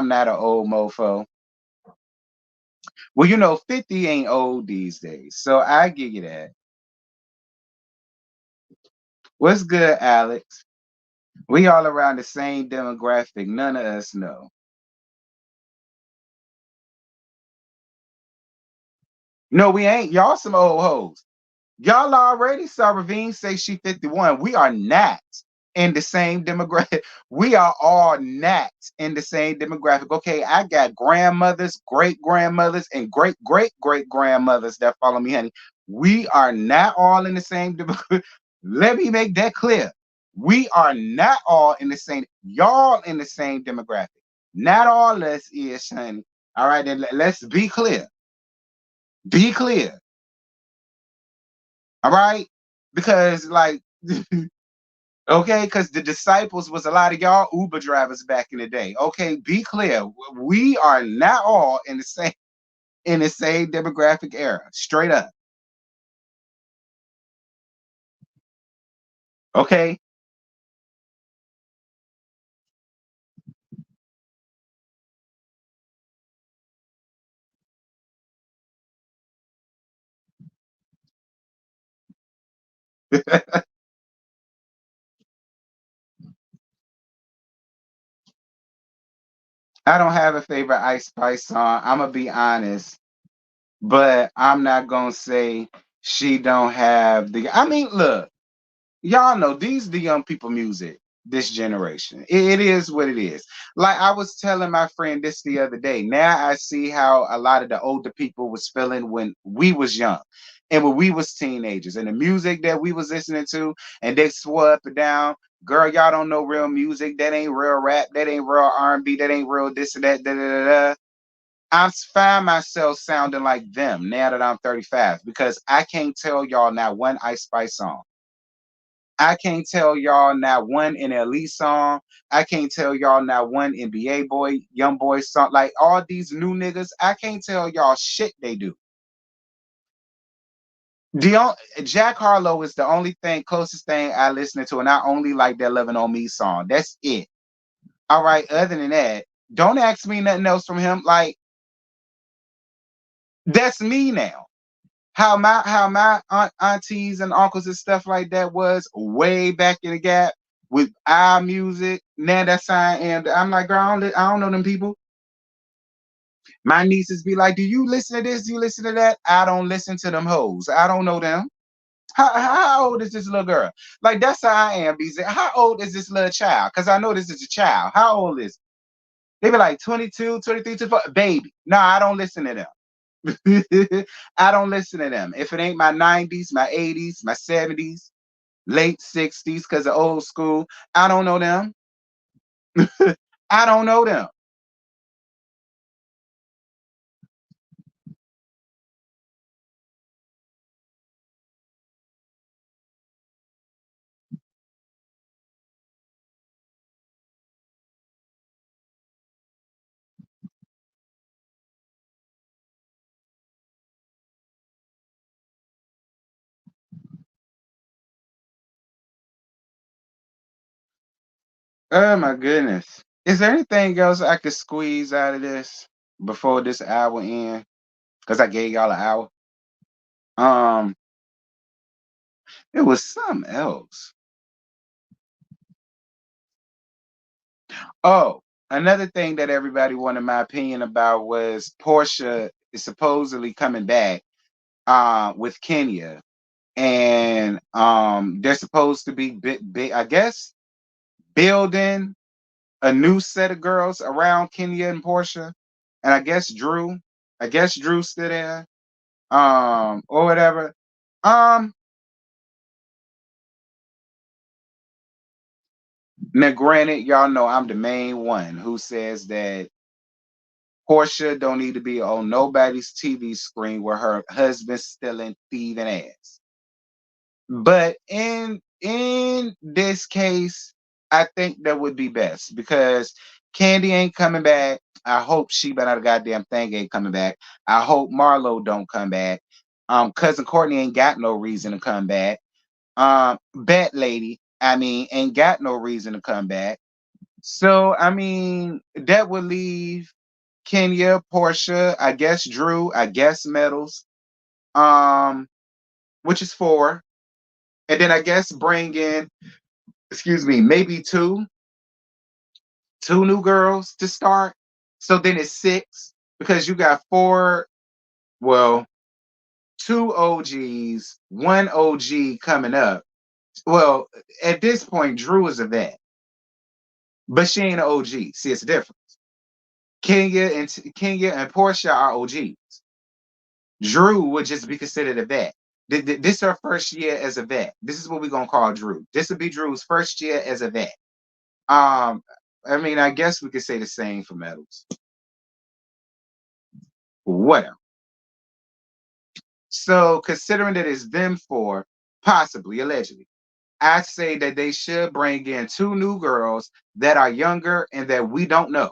[SPEAKER 1] not an old mofo. Well, 50 ain't old these days, so I give you that. What's good, Alex? We all around the same demographic. None of us know. No, we ain't. Y'all some old hoes. Y'all already saw Ravine say she 51. We are not in the same demographic. We are all not in the same demographic. Okay, I got grandmothers, great grandmothers, and great great great grandmothers that follow me, honey. We are not all in the same demographic. Let me make that clear. We are not all in the same, y'all in the same demographic. Not all us is, honey. All right, then let's be clear. Be clear. All right? Because like okay, because the disciples was a lot of y'all Uber drivers back in the day. Okay, be clear. We are not all in the same demographic era. Straight up. Okay. I don't have a favorite Ice Spice song. I'm gonna be honest, but I'm not gonna say she don't have the. I mean, look, y'all know these the young people music this generation. It is what it is. Like I was telling my friend this the other day. Now I see how a lot of the older people was feeling when we was young and when we was teenagers and the music that we was listening to and they swore up and down. Girl, y'all don't know real music. That ain't real rap. That ain't real R&B. That ain't real this and that. Da, da, da, da. I find myself sounding like them now that I'm 35 because I can't tell y'all now one Ice Spice song. I can't tell y'all not one in Elite song. I can't tell y'all not one NBA boy, young boy song. Like all these new niggas, I can't tell y'all shit they do. Jack Harlow is the only thing, closest thing I listen to, and I only like that "Loving on Me" song. That's it. All right. Other than that, don't ask me nothing else from him. Like that's me now. How my aunties and uncles and stuff like that was way back in the gap with our music. Now that's how I am. I'm like, girl, I don't know them people. My nieces be like, do you listen to this? Do you listen to that? I don't listen to them hoes. I don't know them. How old is this little girl? Like that's how I am, BZ. How old is this little child? Because I know this is a child. How old is it? They be like 22, 23, 24. Baby. No, I don't listen to them. I don't listen to them. If it ain't my 90s, my 80s, my 70s, late 60s because of old school. I don't know them. I don't know them. Oh my goodness. Is there anything else I could squeeze out of this before this hour end? Because I gave y'all an hour. Um, it was something else. Oh, another thing that everybody wanted my opinion about was Portia is supposedly coming back with Kenya. And they're supposed to be big, I guess, building a new set of girls around Kenya and Portia. And I guess Drew's still there. Or whatever. Um, Now granted, y'all know I'm the main one who says that Portia don't need to be on nobody's TV screen where her husband's stealing, thieving ass. But in this case, I think that would be best because Candy ain't coming back. I hope she but not a goddamn thing ain't coming back. I hope Marlo don't come back. Cousin Courtney ain't got no reason to come back. Bet lady, I mean, ain't got no reason to come back. So I mean, that would leave Kenya, Portia, I guess Drew, I guess Metals, um, which is four, and then I guess bring in, excuse me, maybe two new girls to start. So then it's six because you got four, well, two OGs, one OG coming up. Well, at this point, Drew is a vet, but she ain't an OG. See, it's different. Kenya and Portia are OGs. Drew would just be considered a vet. This is her first year as a vet. This is what we're gonna call Drew. This would be Drew's first year as a vet. Um, I mean, I guess we could say the same for Metals. Whatever. So, considering that it's them four, possibly, allegedly, I say that they should bring in two new girls that are younger and that we don't know.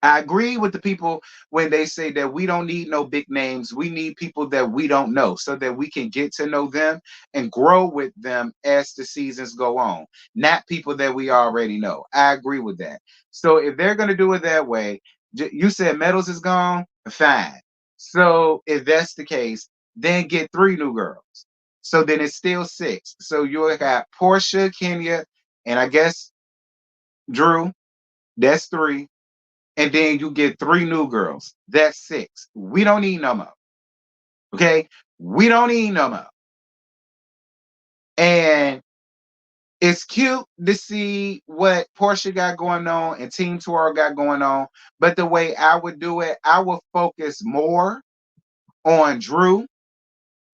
[SPEAKER 1] I agree with the people when they say that we don't need no big names. We need people that we don't know so that we can get to know them and grow with them as the seasons go on, not people that we already know. I agree with that. So if they're going to do it that way, you said Metals is gone, fine. So if that's the case, then get three new girls. So then it's still six. So you got Portia, Kenya, and I guess Drew. That's three, and then you get three new girls. That's six. We don't need no more. Okay? We don't need no more. And it's cute to see what Portia got going on and Team Toro got going on. But the way I would do it, I would focus more on Drew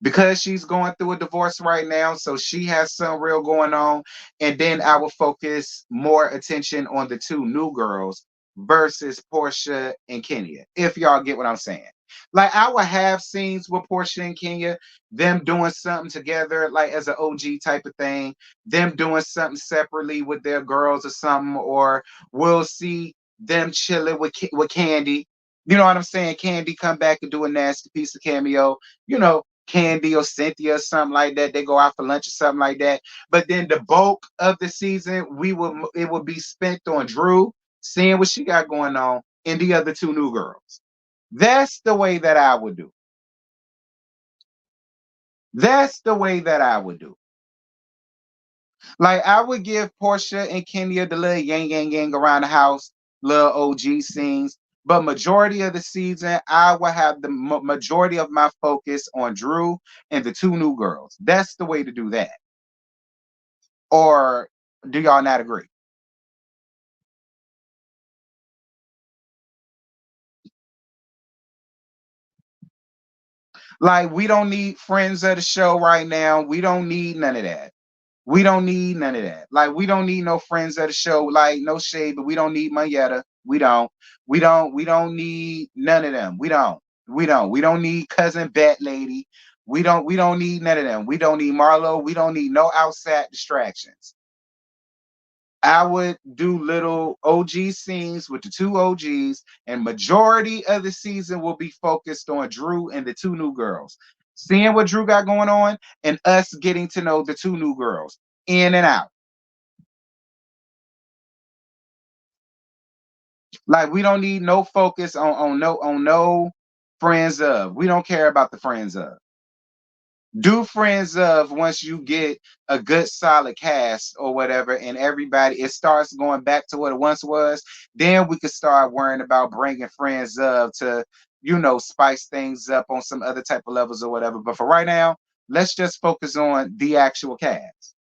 [SPEAKER 1] because she's going through a divorce right now, so she has some real going on. And then I will focus more attention on the two new girls versus Portia and Kenya, if y'all get what I'm saying. Like I would have scenes with Portia and Kenya, them doing something together, like as an OG type of thing, them doing something separately with their girls or something, or we'll see them chilling with Candy. You know what I'm saying? Candy come back and do a nasty piece of cameo. You know, Candy or Cynthia or something like that. They go out for lunch or something like that. But then the bulk of the season, it would be spent on Drew, seeing what she got going on, and the other two new girls. That's the way that I would do. That's the way that I would do. Like I would give Portia and Kenya the little yang yang yang around the house, little OG scenes. But majority of the season, I will have the majority of my focus on Drew and the two new girls. That's the way to do that. Or do y'all not agree? Like, we don't need friends of the show right now. We don't need none of that. We don't need none of that. Like, we don't need no friends of the show. Like, no shade, but we don't need Mayetta. We don't. We don't need none of them. We don't. We don't. We don't need cousin Bet Lady. We don't need none of them. We don't need Marlo. We don't need no outside distractions. I would do little OG scenes with the two OGs, and majority of the season will be focused on Drew and the two new girls. Seeing what Drew got going on and us getting to know the two new girls in and out. Like, we don't need no focus on no friends of. We don't care about the friends of. Do friends of once you get a good solid cast or whatever, and everybody it starts going back to what it once was. Then we could start worrying about bringing friends of to spice things up on some other type of levels or whatever. But for right now, let's just focus on the actual cast.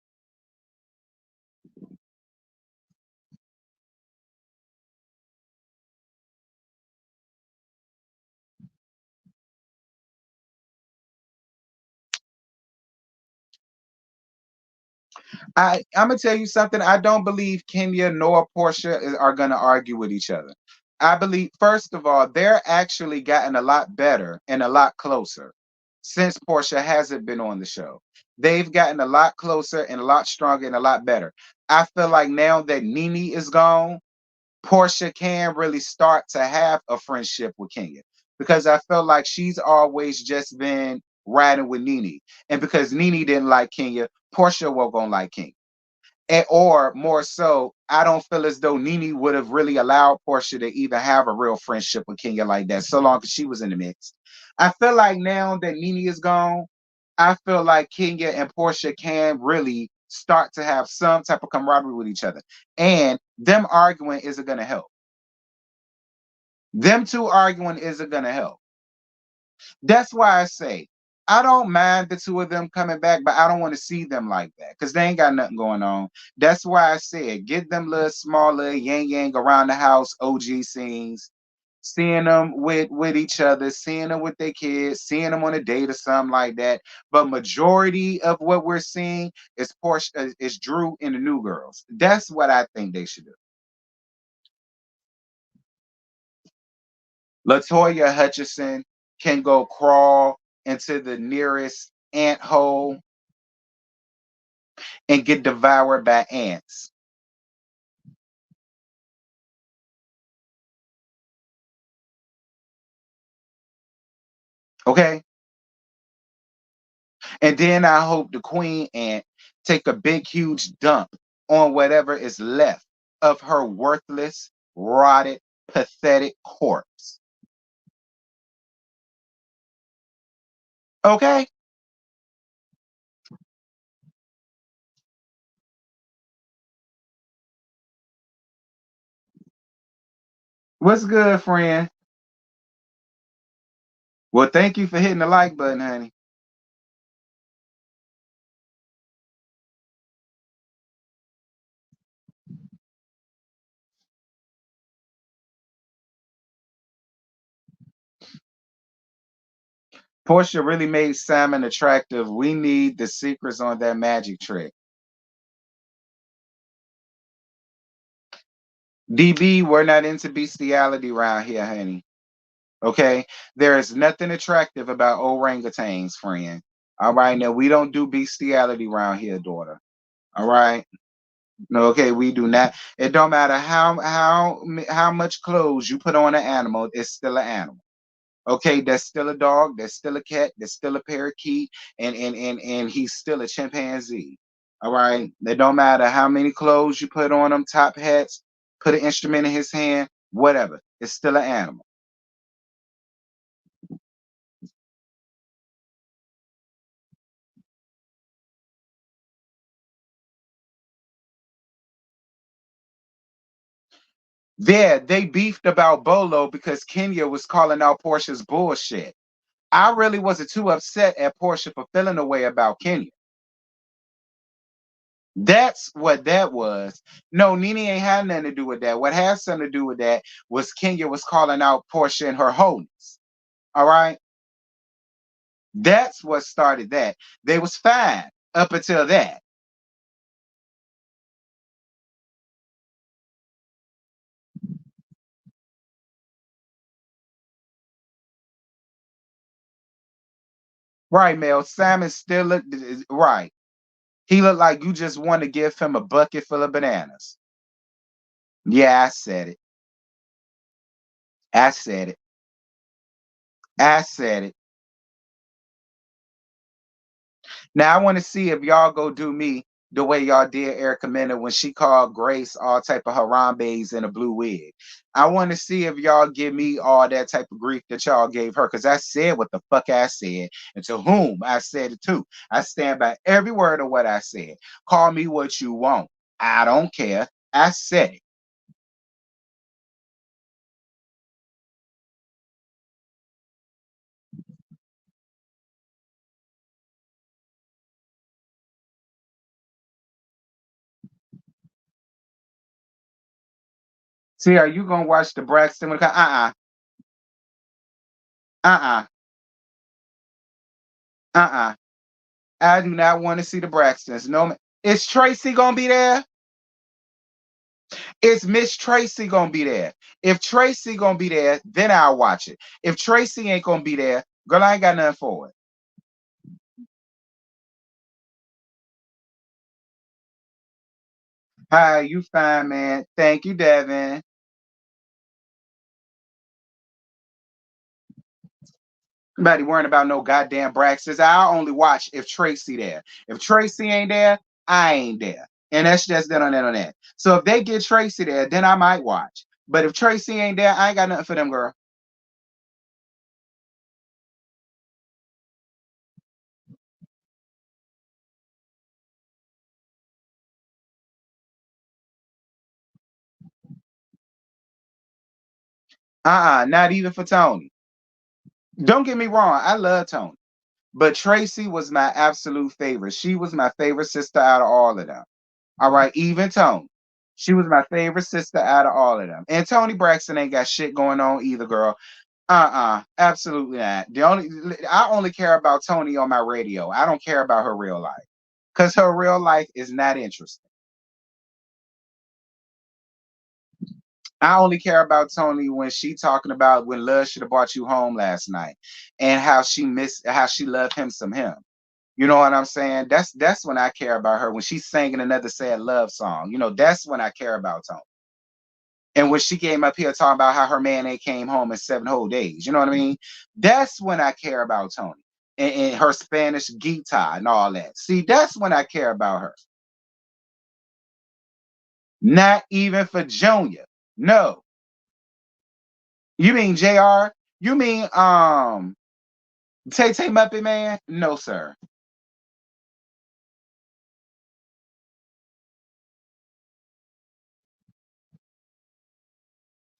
[SPEAKER 1] I'm gonna tell you something. I don't believe Kenya nor Portia are gonna argue with each other. I believe, first of all, they're actually gotten a lot better and a lot closer since Portia hasn't been on the show. They've gotten a lot closer and a lot stronger and a lot better. I feel like now that Nene is gone, Portia can really start to have a friendship with Kenya, because I felt like she's always just been riding with Nene, and because Nene didn't like Kenya, Portia won't gonna like Kenya. Or more so, I don't feel as though Nene would have really allowed Portia to even have a real friendship with Kenya like that, so long as she was in the mix. I feel like now that Nene is gone, I feel like Kenya and Portia can really start to have some type of camaraderie with each other. And them arguing isn't going to help. Them two arguing isn't going to help. That's why I say I don't mind the two of them coming back, but I don't want to see them like that because they ain't got nothing going on. That's why I said get them little smaller yang yang around the house OG scenes, seeing them with each other, seeing them with their kids, seeing them on a date or something like that. But majority of what we're seeing is Portia, is Drew and the new girls. That's what I think they should do. Latoya Hutchison can go crawl into the nearest ant hole and get devoured by ants. Okay? And then I hope the queen ant take a big, huge dump on whatever is left of her worthless, rotted, pathetic corpse. Okay? What's good, friend? Well, thank you for hitting the like button, honey. Portia really made Simon attractive. We need the secrets on that magic trick. DB, we're not into bestiality around here, honey. Okay? There is nothing attractive about orangutans, friend. All right, now we don't do bestiality around here, daughter. All right. No, okay, we do not. It don't matter how much clothes you put on an animal, it's still an animal. Okay, that's still a dog, that's still a cat, that's still a parakeet, and he's still a chimpanzee. All right. It don't matter how many clothes you put on him, top hats, put an instrument in his hand, whatever. It's still an animal. There, they beefed about Bolo because Kenya was calling out Portia's bullshit. I really wasn't too upset at Portia for feeling a way about Kenya. That's what that was. No, Nene ain't had nothing to do with that. What had something to do with that was Kenya was calling out Portia and her wholeness. All right. That's what started that. They was fine up until that. Right, Mel. Simon still looked right. He looked like you just want to give him a bucket full of bananas. Yeah, I said it. I said it. I said it. Now I want to see if y'all go do me the way y'all did Erica Mena when she called Grace all type of Harambe's in a blue wig. I want to see if y'all give me all that type of grief that y'all gave her because I said what the fuck I said and to whom I said it to. I stand by every word of what I said. Call me what you want. I don't care. I said it. See, are you gonna watch the Braxton? Uh-uh, uh-uh. I do not want to see the Braxtons. No, is Tracy gonna be there? Is Miss Tracy gonna be there? If Tracy gonna be there, then I'll watch it. If Tracy ain't gonna be there, girl, I ain't got nothing for it. Hi, you fine, man. Thank you, Devin. Nobody worrying about no goddamn Braxtons. I'll only watch if Tracy there. If Tracy ain't there, I ain't there. And that's just that on that on that. So if they get Tracy there, then I might watch. But if Tracy ain't there, I ain't got nothing for them, girl. Not even for Tony. Don't get me wrong, I love Tony. But Tracy was my absolute favorite. She was my favorite sister out of all of them. All right, even Tony. She was my favorite sister out of all of them. And Tony Braxton ain't got shit going on either, girl. Absolutely not. I only care about Tony on my radio. I don't care about her real life. Because her real life is not interesting. I only care about Tony when she talking about when love should have brought you home last night and how she loved him some him. You know what I'm saying? That's when I care about her. When she's singing another sad love song, that's when I care about Tony. And when she came up here talking about how her man ain't came home in 7 whole days, you know what I mean? That's when I care about Tony and her Spanish guitar and all that. See, that's when I care about her. Not even for Junior. No. You mean JR? You mean Tay Tay Muppet Man? No, sir.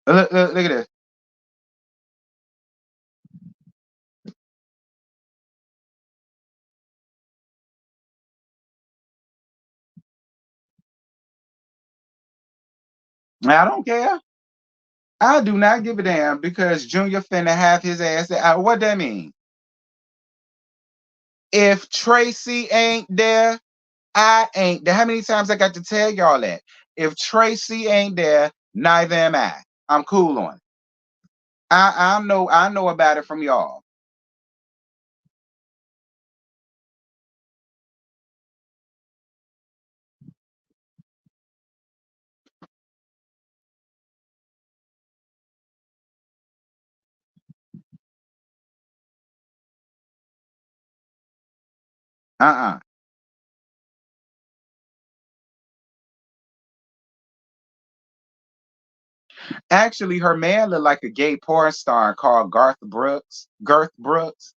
[SPEAKER 1] Look at this. I don't care. I do not give a damn because Junior finna have his ass. What that mean? If Tracy ain't there, I ain't there. How many times I got to tell y'all that? If Tracy ain't there, neither am I. I'm cool on it. I know about it from y'all. Uh-uh. Actually, her man looked like a gay porn star called Garth Brooks. Girth Brooks.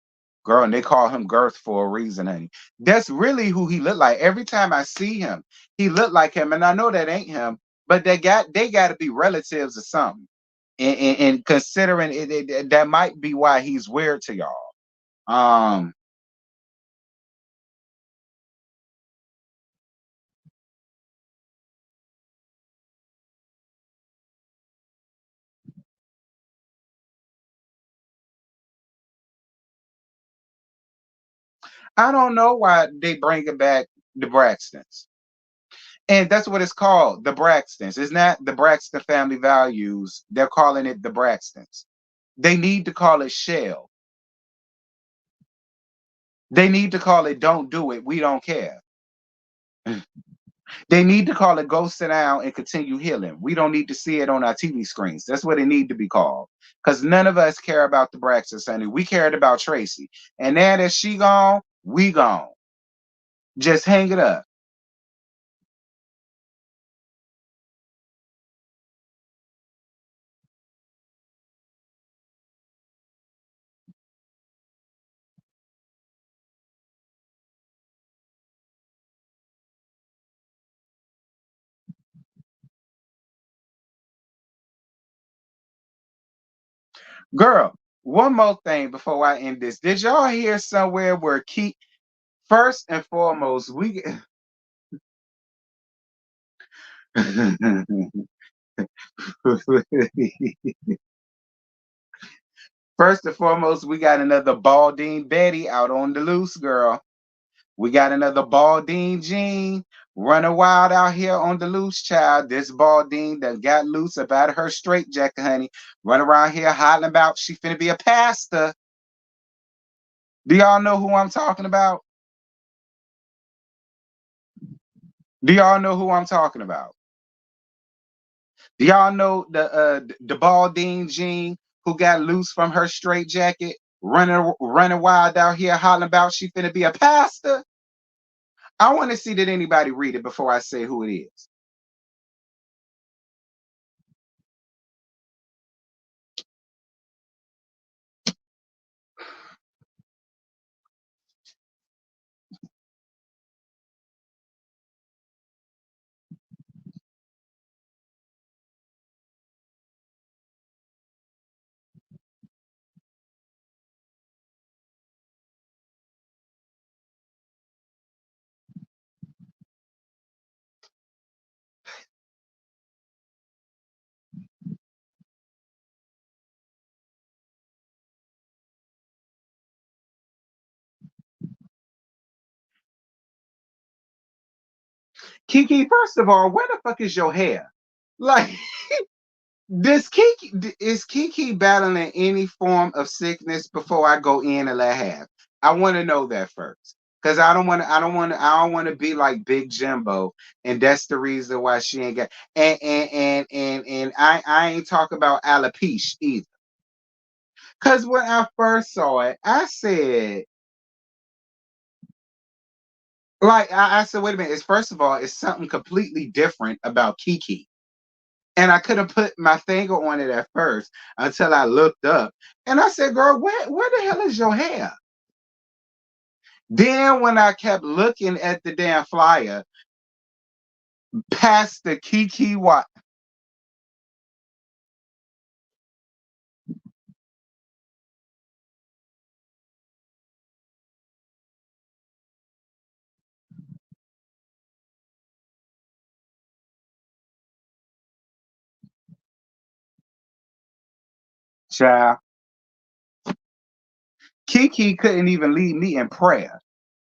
[SPEAKER 1] Girl, and they call him Girth for a reason, honey. That's really who he looked like. Every time I see him, he looked like him. And I know that ain't him, but they got to be relatives or something. And considering that might be why he's weird to y'all. Um, I don't know why they bring it back the Braxtons. And that's what it's called, the Braxtons. It's not the Braxton Family Values. They're calling it the Braxtons. They need to call it Shell. They need to call it Don't Do It. We don't care. They need to call it Go Sit Down and Continue Healing. We don't need to see it on our TV screens. That's what it need to be called. Because none of us care about the Braxtons, honey. We cared about Tracy. And now that she gone, we gone. Just hang it up. Girl, one more thing before I end this. Did y'all hear somewhere where first and foremost, we first and foremost, we got another Baldine Betty out on the loose, girl. We got another Baldine Jean running wild out here on the loose, child. This Baldine that got loose about her straight jacket, honey. Run around here hollering about she finna be a pastor. Do y'all know who I'm talking about? Do y'all know who I'm talking about? Do y'all know the Baldine Jean who got loose from her straight jacket, running wild out here hollering about she finna be a pastor? I want to see did anybody read it before I say who it is. Kiki, first of all, where the fuck is your hair? Like, is Kiki battling any form of sickness before I go in and let have? I want to know that first. Cause I don't want to be like Big Jimbo, and that's the reason why she ain't got and I ain't talk about alopecia either. Cause when I first saw it, I said, I said, wait a minute, it's first of all, it's something completely different about Kiki. And I couldn't put my finger on it at first until I looked up. And I said, girl, where the hell is your hair? Then when I kept looking at the damn flyer, past the Kiki what child, Kiki couldn't even lead me in prayer,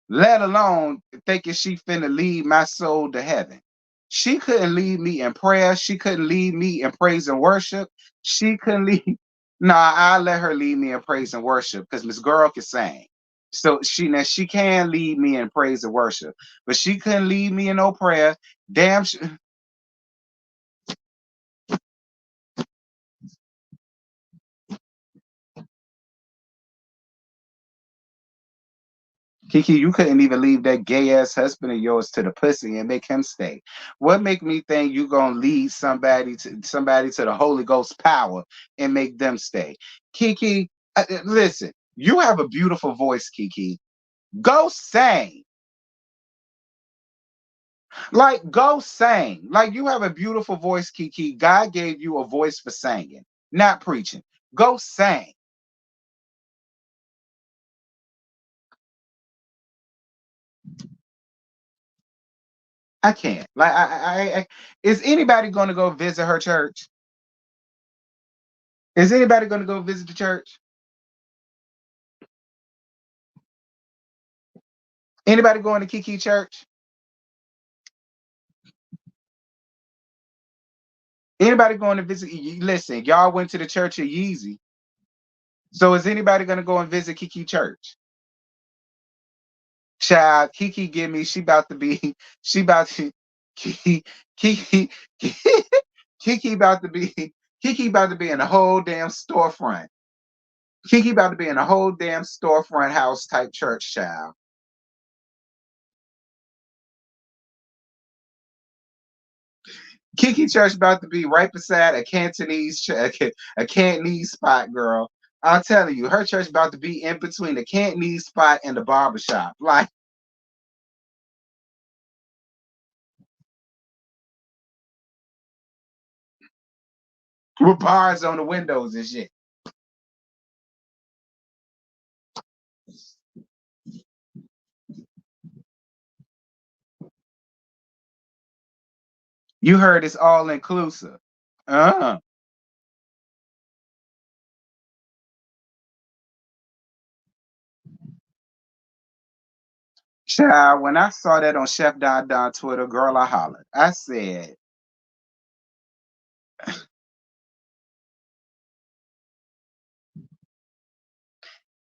[SPEAKER 1] let alone thinking she finna lead my soul to heaven. She couldn't lead me in prayer. She couldn't lead me in praise and worship. She couldn't lead. Nah, I let her lead me in praise and worship because Miss Girl can sing. So she can lead me in praise and worship, but she couldn't lead me in no prayer. Damn, Kiki, you couldn't even leave that gay ass husband of yours to the pussy and make him stay. What make me think you gonna lead somebody to the Holy Ghost power and make them stay? Kiki, listen, you have a beautiful voice, Kiki. Go sing. Like, go sing. Like, you have a beautiful voice, Kiki. God gave you a voice for singing, not preaching. Go sing. I can't. Like, is anybody going to go visit her church? Is anybody going to go visit the church? Anybody going to Kiki Church? Anybody going to visit? Listen, y'all went to the church of Yeezy. So is anybody gonna go and visit Kiki Church? Child, Kiki give me, she about to be, she about to, Kiki, Kiki, Kiki about to be, Kiki about to be in a whole damn storefront. Kiki about to be in a whole damn storefront house type church, child. Kiki Church about to be right beside a Cantonese, a Cantonese spot, girl. I'm telling you, her church about to be in between the Cantonese spot and the barbershop. Like, with bars on the windows and shit. You heard it's all inclusive. Uh, Child, when I saw that on Chef Don Don Twitter, girl, I hollered. I said,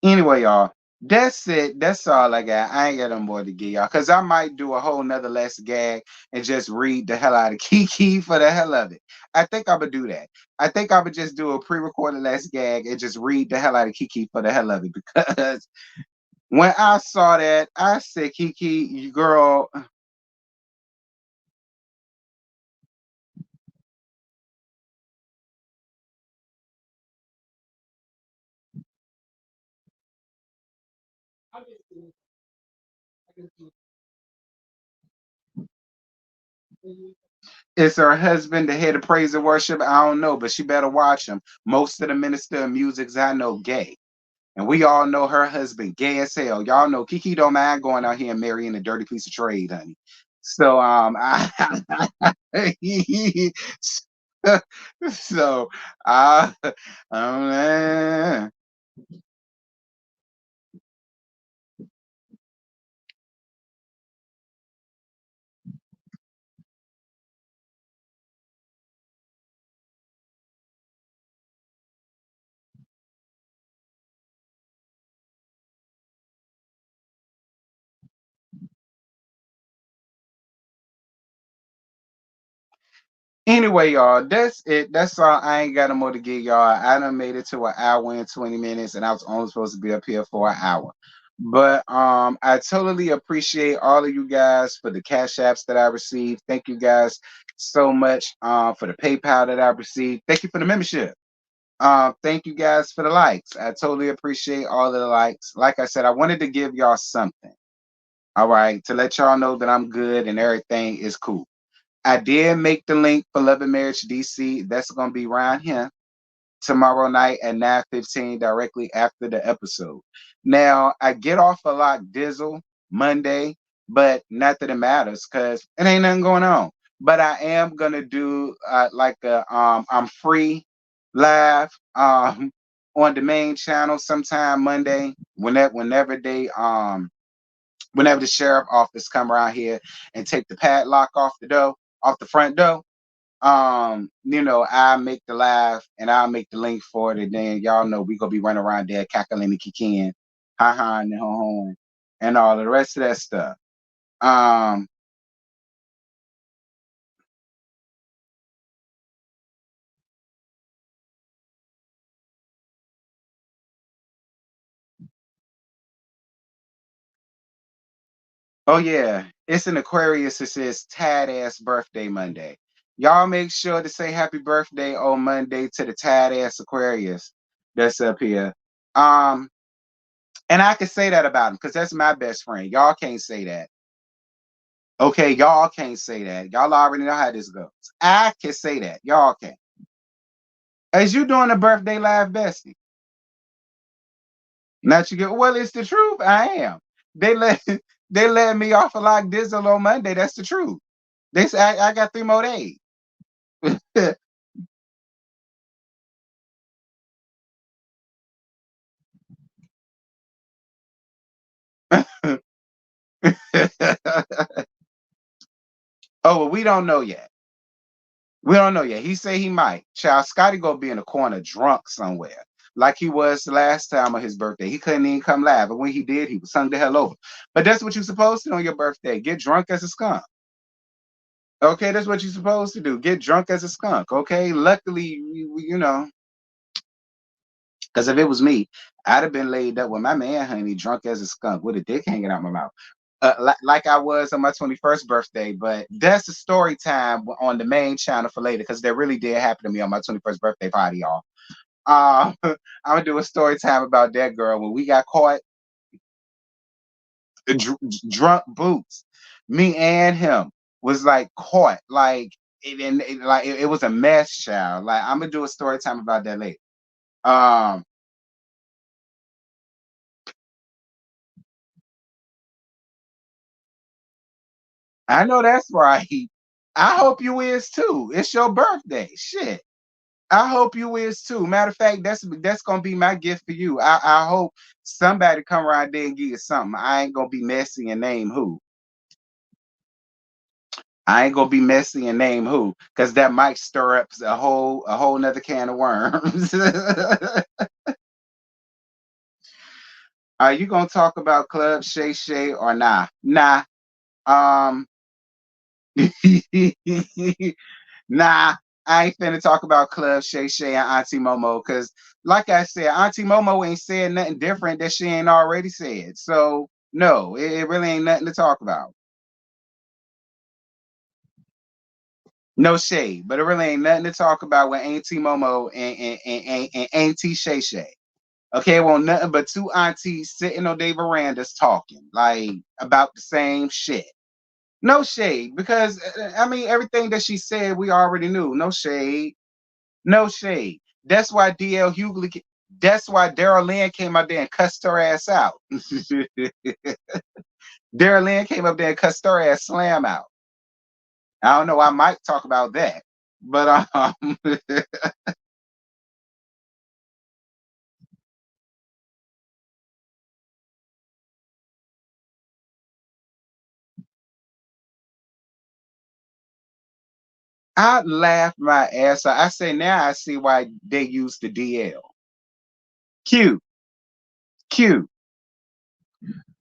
[SPEAKER 1] anyway, y'all, that's it. That's all I got. I ain't got no more to give y'all. Cause I might do a whole nother less gag and just read the hell out of Kiki for the hell of it. I think I would do that. I think I would just do a pre-recorded less gag and just read the hell out of Kiki for the hell of it. Because when I saw that, I said, Kiki, you girl, is her husband the head of praise and worship? I don't know, but she better watch him. Most of the minister of musics I know gay. And we all know her husband gay as hell. Y'all know Kiki don't mind going out here and marrying a dirty piece of trade, honey. So so uh um, anyway, y'all, that's it. That's all. I ain't got no more to give y'all. I done made it to an hour and 20 minutes, and I was only supposed to be up here for an hour. But I totally appreciate all of you guys for the cash apps that I received. Thank you guys so much for the PayPal that I received. Thank you for the membership. Thank you guys for the likes. I totally appreciate all of the likes. Like I said, I wanted to give y'all something. All right, to let y'all know that I'm good and everything is cool. I did make the link for Love and Marriage DC. That's gonna be around here tomorrow night at 9:15, directly after the episode. Now I get off a lot Dizzle Monday, but not that it matters because it ain't nothing going on. But I am gonna do like a I'm free live on the main channel sometime Monday whenever the sheriff office come around here and take the padlock off the door, off the front door. I make the live and I'll make the link for it, and then y'all know we gonna be running around there cackling and kicking, ha and ho and all the rest of that stuff. Um, oh yeah, it's an Aquarius. It says Tad ass birthday Monday. Y'all make sure to say happy birthday on Monday to the Tad ass Aquarius that's up here. Um, and I can say that about him because that's my best friend. Y'all can't say that. Okay, y'all can't say that. Y'all already know how this goes. I can say that. Y'all can. As you doing a birthday live, bestie? Not you get. Well, it's the truth. I am. They let they let me off of like Dizzle on Monday. That's the truth. They say I got 3 more days. Oh, well, we don't know yet. We don't know yet. He say he might. Child Scotty gonna be in a corner drunk somewhere. Like he was the last time on his birthday. He couldn't even come live. But when he did, he was hung the hell over. But that's what you're supposed to do on your birthday. Get drunk as a skunk. Okay, that's what you're supposed to do. Get drunk as a skunk. Okay. Luckily, because if it was me, I'd have been laid up with my man, honey, drunk as a skunk with a dick hanging out my mouth. Like I was on my 21st birthday, but that's a story time on the main channel for later because that really did happen to me on my 21st birthday party, y'all. I'm gonna do a story time about that girl when we got caught drunk boots. Me and him was like caught, like it was a mess, child. Like I'm gonna do a story time about that later. Um, I know that's right. I hope you is too. It's your birthday. Shit. I hope you is too. Matter of fact, that's gonna be my gift for you. I hope somebody come around there and give you something. I ain't gonna be messy and name who. I ain't gonna be messy and name who, because that might stir up a whole nother can of worms. Are you gonna talk about Club Shay Shay or nah? Nah. Um Nah, I ain't finna talk about Club Shay Shay and Auntie Momo because, like I said, Auntie Momo ain't said nothing different that she ain't already said. So, no, it really ain't nothing to talk about. No shade, but it really ain't nothing to talk about with Auntie Momo and Auntie Shay Shay. Okay, it won't nothing but two aunties sitting on their verandas talking like about the same shit. No shade, because I mean everything that she said we already knew. No shade. No shade. That's why DL Hughley. That's why Daryl Lynn came out there and cussed her ass out. Daryl Lynn came up there and cussed her ass slam out. I don't know. I might talk about that, but I laughed my ass off. I say now I see why they used the DL. Cute, cute.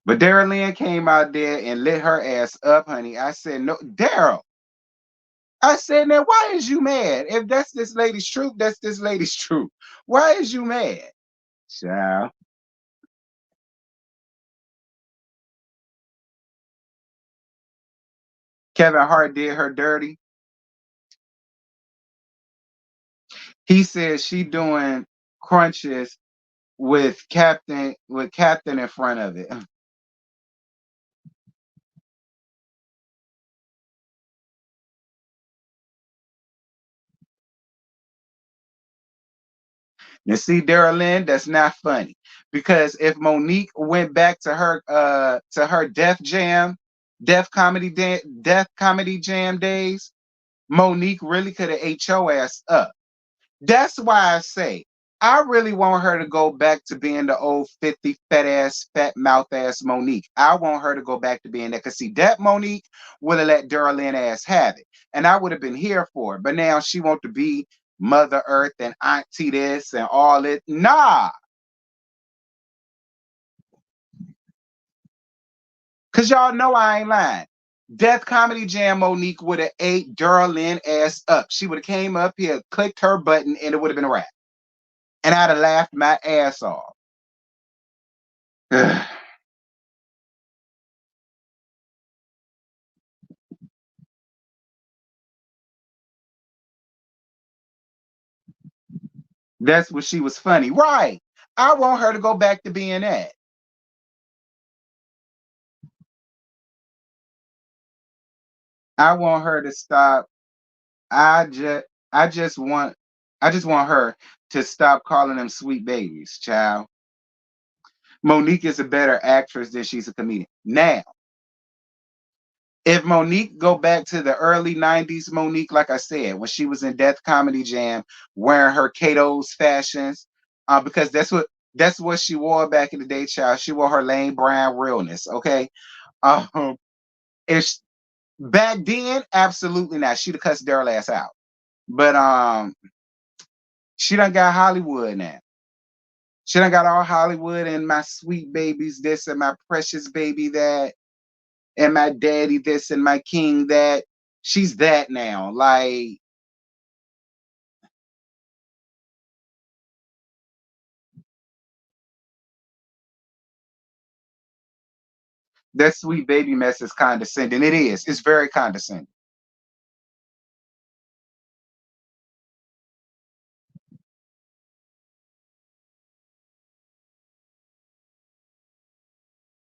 [SPEAKER 1] But Daryl Lynn came out there and lit her ass up, honey. I said, no, Daryl. I said, now why is you mad? If that's this lady's truth, that's this lady's truth. Why is you mad? Child. Kevin Hart did her dirty. He said she doing crunches with Captain in front of it. Now see, Daryl Lynn, that's not funny. Because if Monique went back to her Death Comedy Jam days, Monique really could have ate your ass up. That's why I say I really want her to go back to being the old 50 fat ass, fat mouth ass Monique. I want her to go back to being that. Cause see, that Monique would have let Daryl Lynn ass have it. And I would have been here for it. But now she want to be Mother Earth and Auntie this and all it. Nah. Cause y'all know I ain't lying. Death Comedy Jam Monique would have ate Daryl Lynn ass up. She would have came up here, clicked her button, and it would have been a wrap. And I'd have laughed my ass off. That's what she was funny. Right. I want her to go back to being that. I want her to stop. I just I just want I just want her to stop calling them sweet babies, child. Monique is a better actress than she's a comedian. Now, if Monique go back to the early 90s Monique, like I said, when she was in Death Comedy Jam, wearing her Kato's fashions, because that's what she wore back in the day, child. She wore her Lane Bryant realness, okay? Um, if Back then, absolutely not. She'd have cussed Daryl ass out. But she done got Hollywood now. She done got all Hollywood and my sweet babies this and my precious baby that and my daddy this and my king that. She's that now. Like that sweet baby mess is condescending. It is. It's very condescending.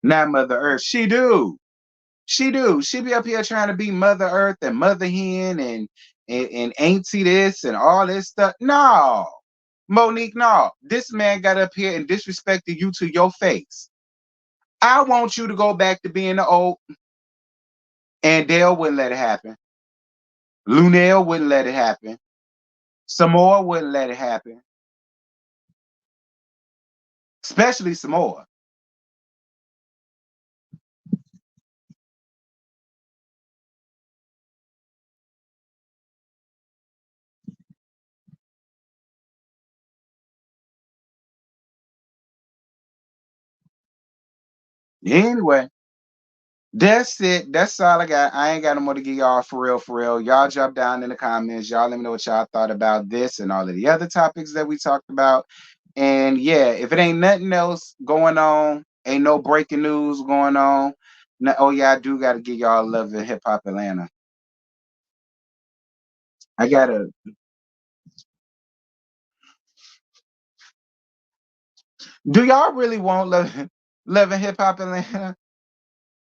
[SPEAKER 1] Not Mother Earth. She do. She do. She be up here trying to be Mother Earth and Mother Hen and Auntie this and all this stuff. No. Monique, no. This man got up here and disrespected you to your face. I want you to go back to being the old, and Dale wouldn't let it happen. Lunel wouldn't let it happen. Samoa wouldn't let it happen. Especially Samoa. Anyway, that's it. That's all I got. I ain't got no more to give y'all for real, for real. Y'all drop down in the comments. Y'all let me know what y'all thought about this and all of the other topics that we talked about. And yeah, if it ain't nothing else going on, ain't no breaking news going on. No, oh yeah, I do gotta give y'all love in hip hop Atlanta. I gotta do y'all really want love in hip hop Atlanta?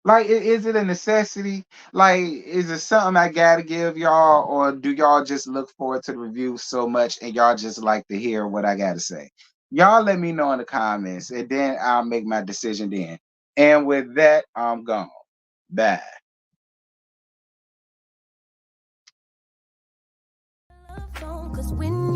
[SPEAKER 1] Like, is it a necessity? Like, is it something I gotta give y'all, or do y'all just look forward to the review so much and y'all just like to hear what I gotta say? Y'all let me know in the comments, and then I'll make my decision then. And with that, I'm gone. Bye.
[SPEAKER 2] Cause when